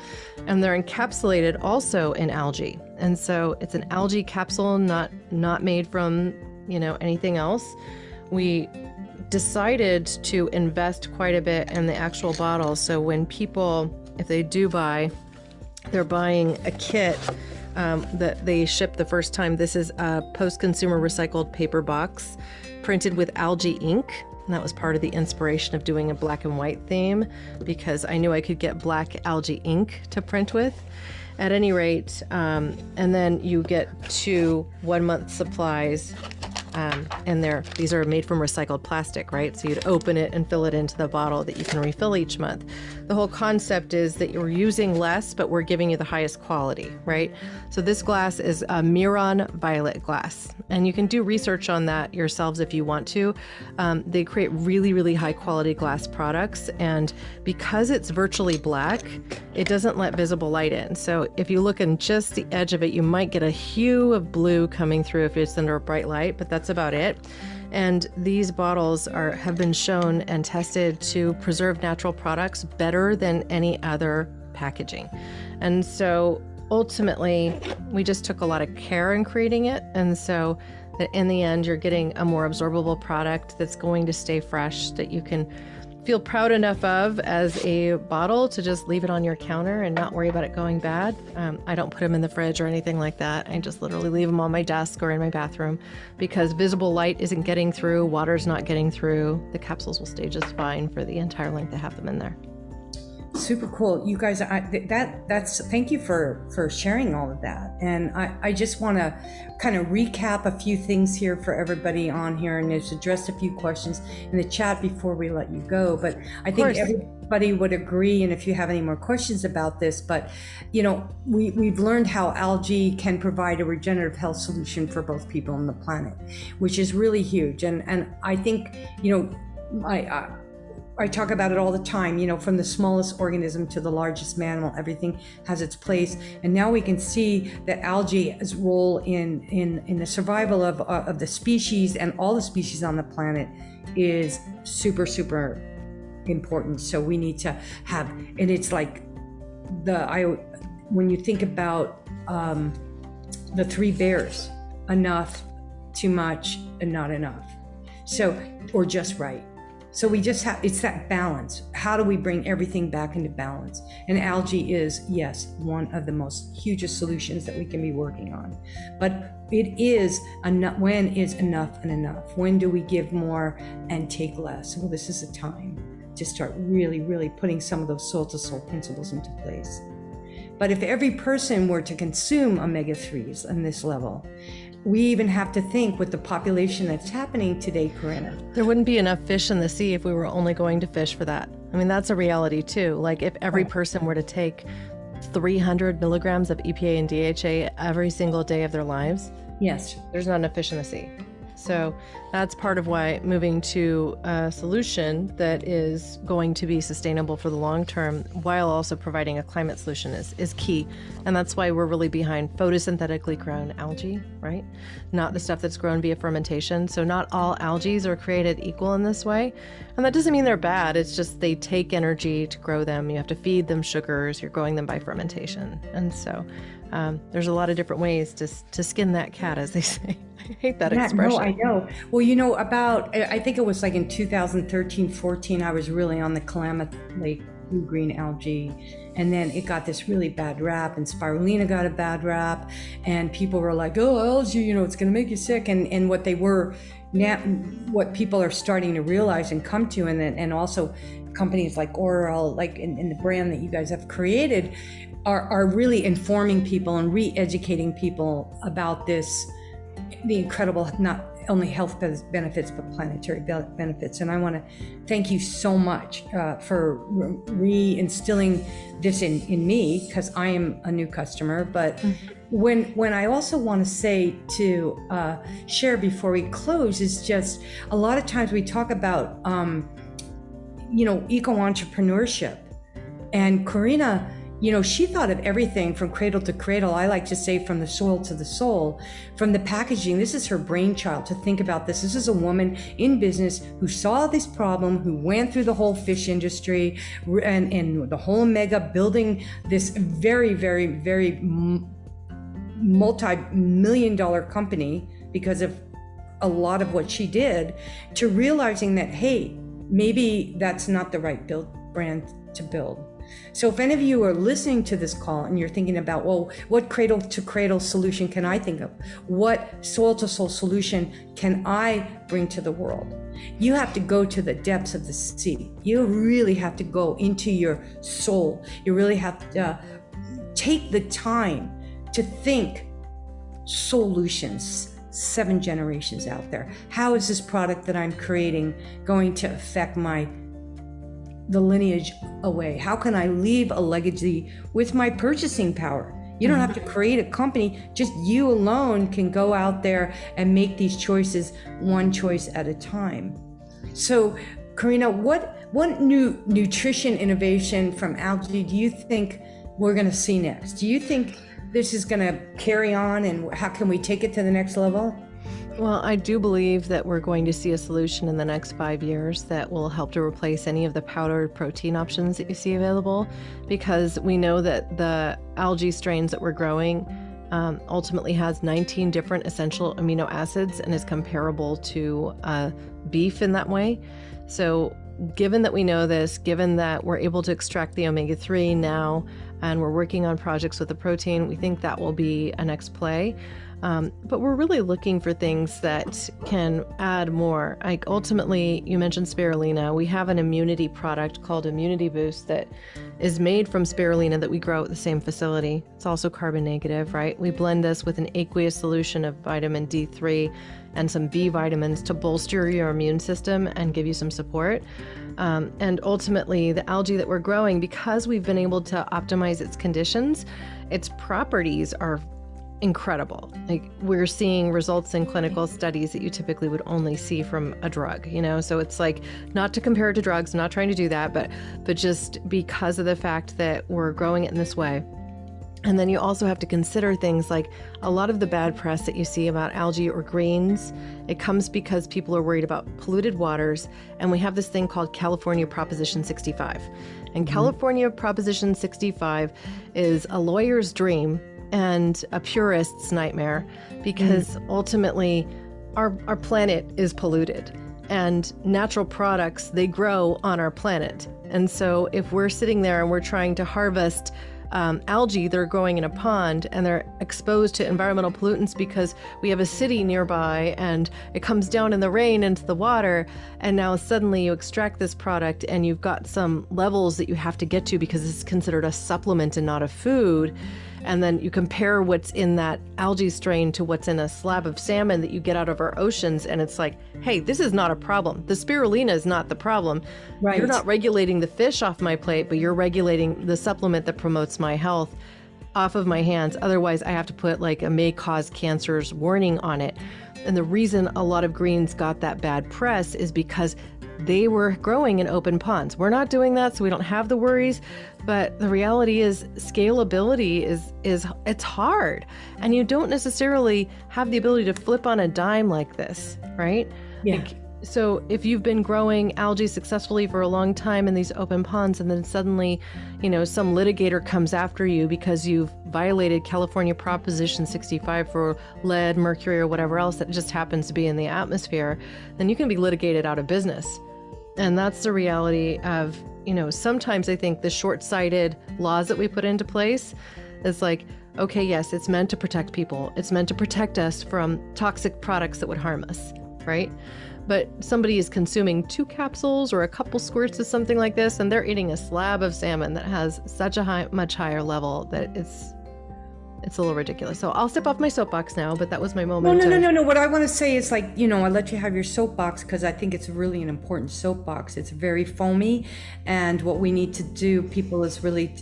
And they're encapsulated also in algae. And so it's an algae capsule, not made from, anything else. We decided to invest quite a bit in the actual bottle. So when people, if they do buy, they're buying a kit that they ship the first time. This is a post-consumer recycled paper box printed with algae ink. And that was part of the inspiration of doing a black and white theme, because I knew I could get black algae ink to print with. At any rate, and then you get 2 1-month supplies. And these are made from recycled plastic, right? So you'd open it and fill it into the bottle that you can refill each month. The whole concept is that you're using less, but we're giving you the highest quality, right? So this glass is a Miron violet glass, and you can do research on that yourselves if you want to. They create really, really high quality glass products, and because it's virtually black, it doesn't let visible light in. So if you look in just the edge of it, you might get a hue of blue coming through if it's under a bright light, but that's about it. And these bottles have been shown and tested to preserve natural products better than any other packaging. And so ultimately, we just took a lot of care in creating it. And so that in the end, you're getting a more absorbable product that's going to stay fresh, that you can feel proud enough of as a bottle to just leave it on your counter and not worry about it going bad. I don't put them in the fridge or anything like that. I just literally leave them on my desk or in my bathroom, because visible light isn't getting through, water's not getting through. The capsules will stay just fine for the entire length I have them in there. Super cool. You guys, thank you for sharing all of that. And I just want to kind of recap a few things here for everybody on here, and just address a few questions in the chat before we let you go. But I think everybody would agree, and if you have any more questions about this, but we've learned how algae can provide a regenerative health solution for both people and the planet, which is really huge. And I think, I talk about it all the time, from the smallest organism to the largest mammal, everything has its place. And now we can see that algae's role in the survival of the species and all the species on the planet is super, super important. So we need to have, and it's like when you think about the 3 bears, enough, too much, and not enough. So, or just right. So we just have, it's that balance. How do we bring everything back into balance? And algae is, yes, one of the most hugest solutions that we can be working on. But it is enough. When is enough and enough? When do we give more and take less? Well, this is a time to start really, really putting some of those soul-to-soul principles into place. But if every person were to consume omega-3s on this level, we even have to think with the population that's happening today, Corinna. There wouldn't be enough fish in the sea if we were only going to fish for that. I mean, that's a reality too. Like if every person were to take 300 milligrams of EPA and DHA every single day of their lives, yes, there's not enough fish in the sea. So that's part of why moving to a solution that is going to be sustainable for the long term while also providing a climate solution is key. And that's why we're really behind photosynthetically grown algae, right? Not the stuff that's grown via fermentation. So not all algae are created equal in this way. And that doesn't mean they're bad. It's just they take energy to grow them. You have to feed them sugars. You're growing them by fermentation. And so there's a lot of different ways to skin that cat, as they say. I hate that expression. No, I know. Well, I think it was like in 2013, 14, I was really on the Klamath Lake blue-green algae. And then it got this really bad rap, and spirulina got a bad rap. And people were like, oh, algae, it's going to make you sick. And what they were now, what people are starting to realize and come to, and also companies like Orlo, like in the brand that you guys have created, are really informing people and re-educating people about this, the incredible, not only health benefits, but planetary benefits. And I want to thank you so much for re-instilling this in me, because I am a new customer. But when I also want to say to share before we close is just a lot of times we talk about, eco-entrepreneurship. And Corinna, she thought of everything from cradle to cradle. I like to say from the soil to the soul, from the packaging. This is her brainchild to think about this. This is a woman in business who saw this problem, who went through the whole fish industry and the whole omega, building this very, very, very multi-million-dollar company because of a lot of what she did, to realizing that, hey, maybe that's not the right brand to build. So if any of you are listening to this call and you're thinking about, well, what cradle to cradle solution can I think of? What soil to soul solution can I bring to the world? You have to go to the depths of the sea. You really have to go into your soul. You really have to take the time to think solutions, 7 generations out there. How is this product that I'm creating going to affect the lineage away? How can I leave a legacy with my purchasing power? You don't have to create a company, just you alone can go out there and make these choices, one choice at a time. So Corinna, what new nutrition innovation from algae do you think we're going to see next? Do you think this is going to carry on, and how can we take it to the next level? Well, I do believe that we're going to see a solution in the next 5 years that will help to replace any of the powdered protein options that you see available, because we know that the algae strains that we're growing ultimately has 19 different essential amino acids and is comparable to beef in that way. So given that we know this, given that we're able to extract the omega-3 now, and we're working on projects with the protein, we think that will be a next play. But we're really looking for things that can add more. Like ultimately, you mentioned spirulina. We have an immunity product called Immunity Boost that is made from spirulina that we grow at the same facility. It's also carbon negative, right? We blend this with an aqueous solution of vitamin D3 and some B vitamins to bolster your immune system and give you some support. And ultimately, the algae that we're growing, because we've been able to optimize its conditions, its properties are incredible. Like we're seeing results in clinical studies that you typically would only see from a drug, so it's like, not to compare it to drugs, I'm not trying to do that, but just because of the fact that we're growing it in this way. And then you also have to consider things like a lot of the bad press that you see about algae or greens. It comes because people are worried about polluted waters. And we have this thing called California Proposition 65. And California Proposition 65 is a lawyer's dream and a purist's nightmare, because ultimately our planet is polluted. And natural products, they grow on our planet. And so if we're sitting there and we're trying to harvest algae that are growing in a pond and they're exposed to environmental pollutants because we have a city nearby and it comes down in the rain into the water, and now suddenly you extract this product and you've got some levels that you have to get to because it's considered a supplement and not a food. And then you compare what's in that algae strain to what's in a slab of salmon that you get out of our oceans. And it's like, hey, this is not a problem. The spirulina is not the problem. Right. You're not regulating the fish off my plate, but you're regulating the supplement that promotes my health off of my hands. Otherwise, I have to put like a may cause cancers warning on it. And the reason a lot of greens got that bad press is because they were growing in open ponds. We're not doing that, so we don't have the worries. But the reality is scalability is it's hard. And you don't necessarily have the ability to flip on a dime like this, right? Yeah. So if you've been growing algae successfully for a long time in these open ponds, and then suddenly, some litigator comes after you because you've violated California Proposition 65 for lead, mercury, or whatever else that just happens to be in the atmosphere, then you can be litigated out of business. And that's the reality of, sometimes I think the short-sighted laws that we put into place is like, okay, yes, it's meant to protect people. It's meant to protect us from toxic products that would harm us, right? But somebody is consuming 2 capsules or a couple squirts of something like this, and they're eating a slab of salmon that has such a much higher level that it's a little ridiculous. So I'll step off my soapbox now, but that was my moment. No. What I want to say is I let you have your soapbox because I think it's really an important soapbox. It's very foamy. And what we need to do, people, is really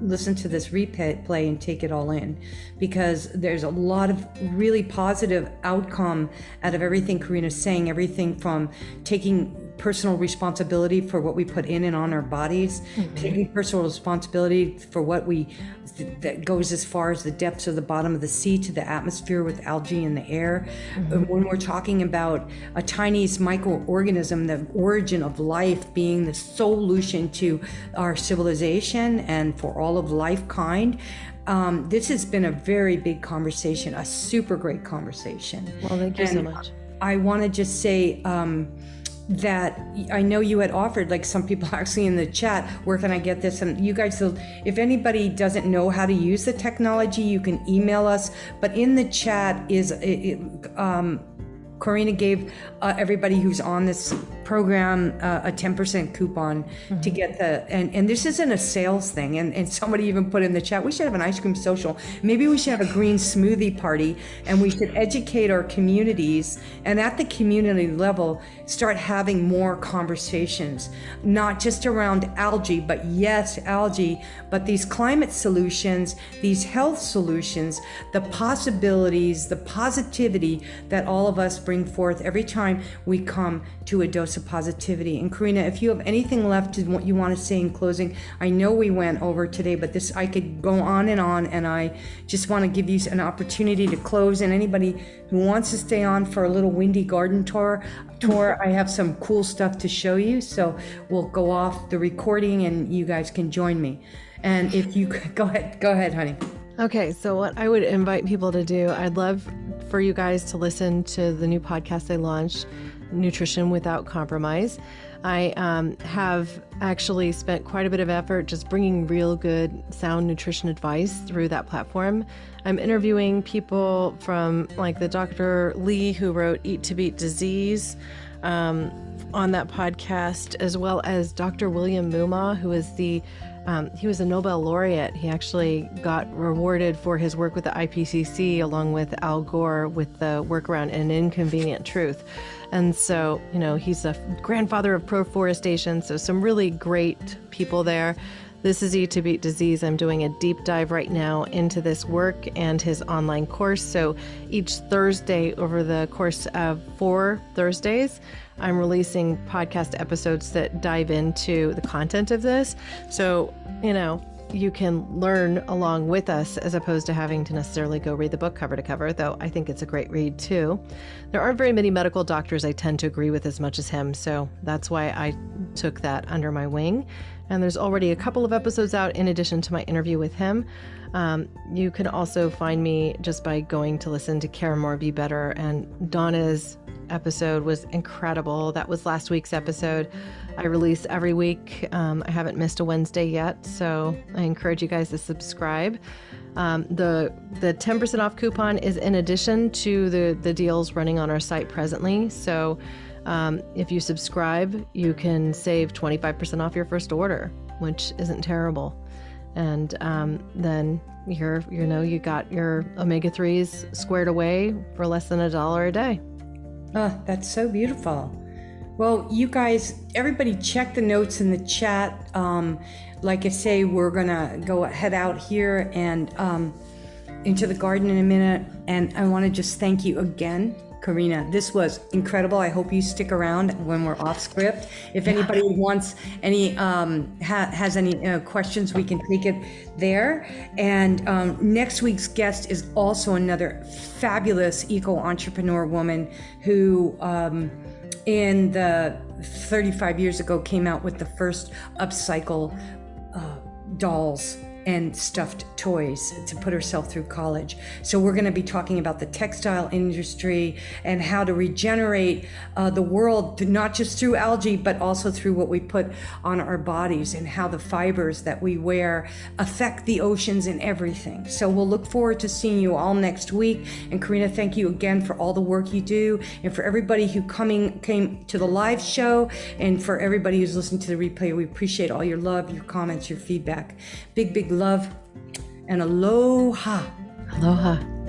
listen to this replay and take it all in, because there's a lot of really positive outcome out of everything Corinna's saying, everything from taking personal responsibility for what we put in and on our bodies, taking personal responsibility for what that goes as far as the depths of the bottom of the sea to the atmosphere with algae in the air. When we're talking about a tiny microorganism, the origin of life being the solution to our civilization and for all of life kind. This has been a very big conversation, a super great conversation. Well, thank you so much. I want to just say, that I know you had offered, like some people actually in the chat, where can I get this? And you guys, if anybody doesn't know how to use the technology, you can email us. But in the chat is, Corinna gave everybody who's on this program a 10% coupon to get and this isn't a sales thing. And somebody even put in the chat, we should have an ice cream social. Maybe we should have a green smoothie party, and we should educate our communities, and at the community level, start having more conversations, not just around algae, but yes, algae, but these climate solutions, these health solutions, the possibilities, the positivity that all of us bring forth every time we come to a dose of positivity. And Corinna, if you have anything left to what you want to say in closing, I know we went over today, but this, I could go on, and I just want to give you an opportunity to close. And anybody who wants to stay on for a little windy garden tour, I have some cool stuff to show you. So we'll go off the recording and you guys can join me. And if you go ahead, honey. Okay, so what I would invite people to do, I'd love for you guys to listen to the new podcast I launched, Nutrition Without Compromise. I have actually spent quite a bit of effort just bringing real good, sound nutrition advice through that platform. I'm interviewing people from like the Dr. Lee who wrote Eat to Beat Disease on that podcast, as well as Dr. William Muma, who is he was a Nobel laureate. He actually got rewarded for his work with the IPCC, along with Al Gore, with the work around An Inconvenient Truth. And so, he's a grandfather of proforestation. So some really great people there. This is Eat to Beat Disease. I'm doing a deep dive right now into this work and his online course. So each Thursday, over the course of 4 Thursdays, I'm releasing podcast episodes that dive into the content of this. So, you can learn along with us as opposed to having to necessarily go read the book cover to cover, though I think it's a great read too. There aren't very many medical doctors I tend to agree with as much as him, so that's why I took that under my wing. And there's already a couple of episodes out in addition to my interview with him. You can also find me just by going to listen to Care More, Be Better, and Donna's episode was incredible. That was last week's episode. I release every week. I haven't missed a Wednesday yet, so I encourage you guys to subscribe. The 10% off coupon is in addition to the deals running on our site presently. So if you subscribe, you can save 25% off your first order, which isn't terrible. And then you got your omega-3s squared away for less than $1 a day. Oh, that's so beautiful. Well, you guys, everybody check the notes in the chat. Like I say, we're gonna head out here and into the garden in a minute. And I wanna just thank you again, Corinna. This was incredible. I hope you stick around when we're off script. If anybody wants any, has any questions, we can take it there. And next week's guest is also another fabulous eco-entrepreneur woman who, in the 35 years ago, came out with the first upcycle dolls and stuffed toys to put herself through college. So we're going to be talking about the textile industry and how to regenerate the world, not just through algae, but also through what we put on our bodies and how the fibers that we wear affect the oceans and everything. So we'll look forward to seeing you all next week. And Corinna, thank you again for all the work you do, and for everybody who came to the live show, and for everybody who's listening to the replay. We appreciate all your love, your comments, your feedback. Big love, and aloha. Aloha.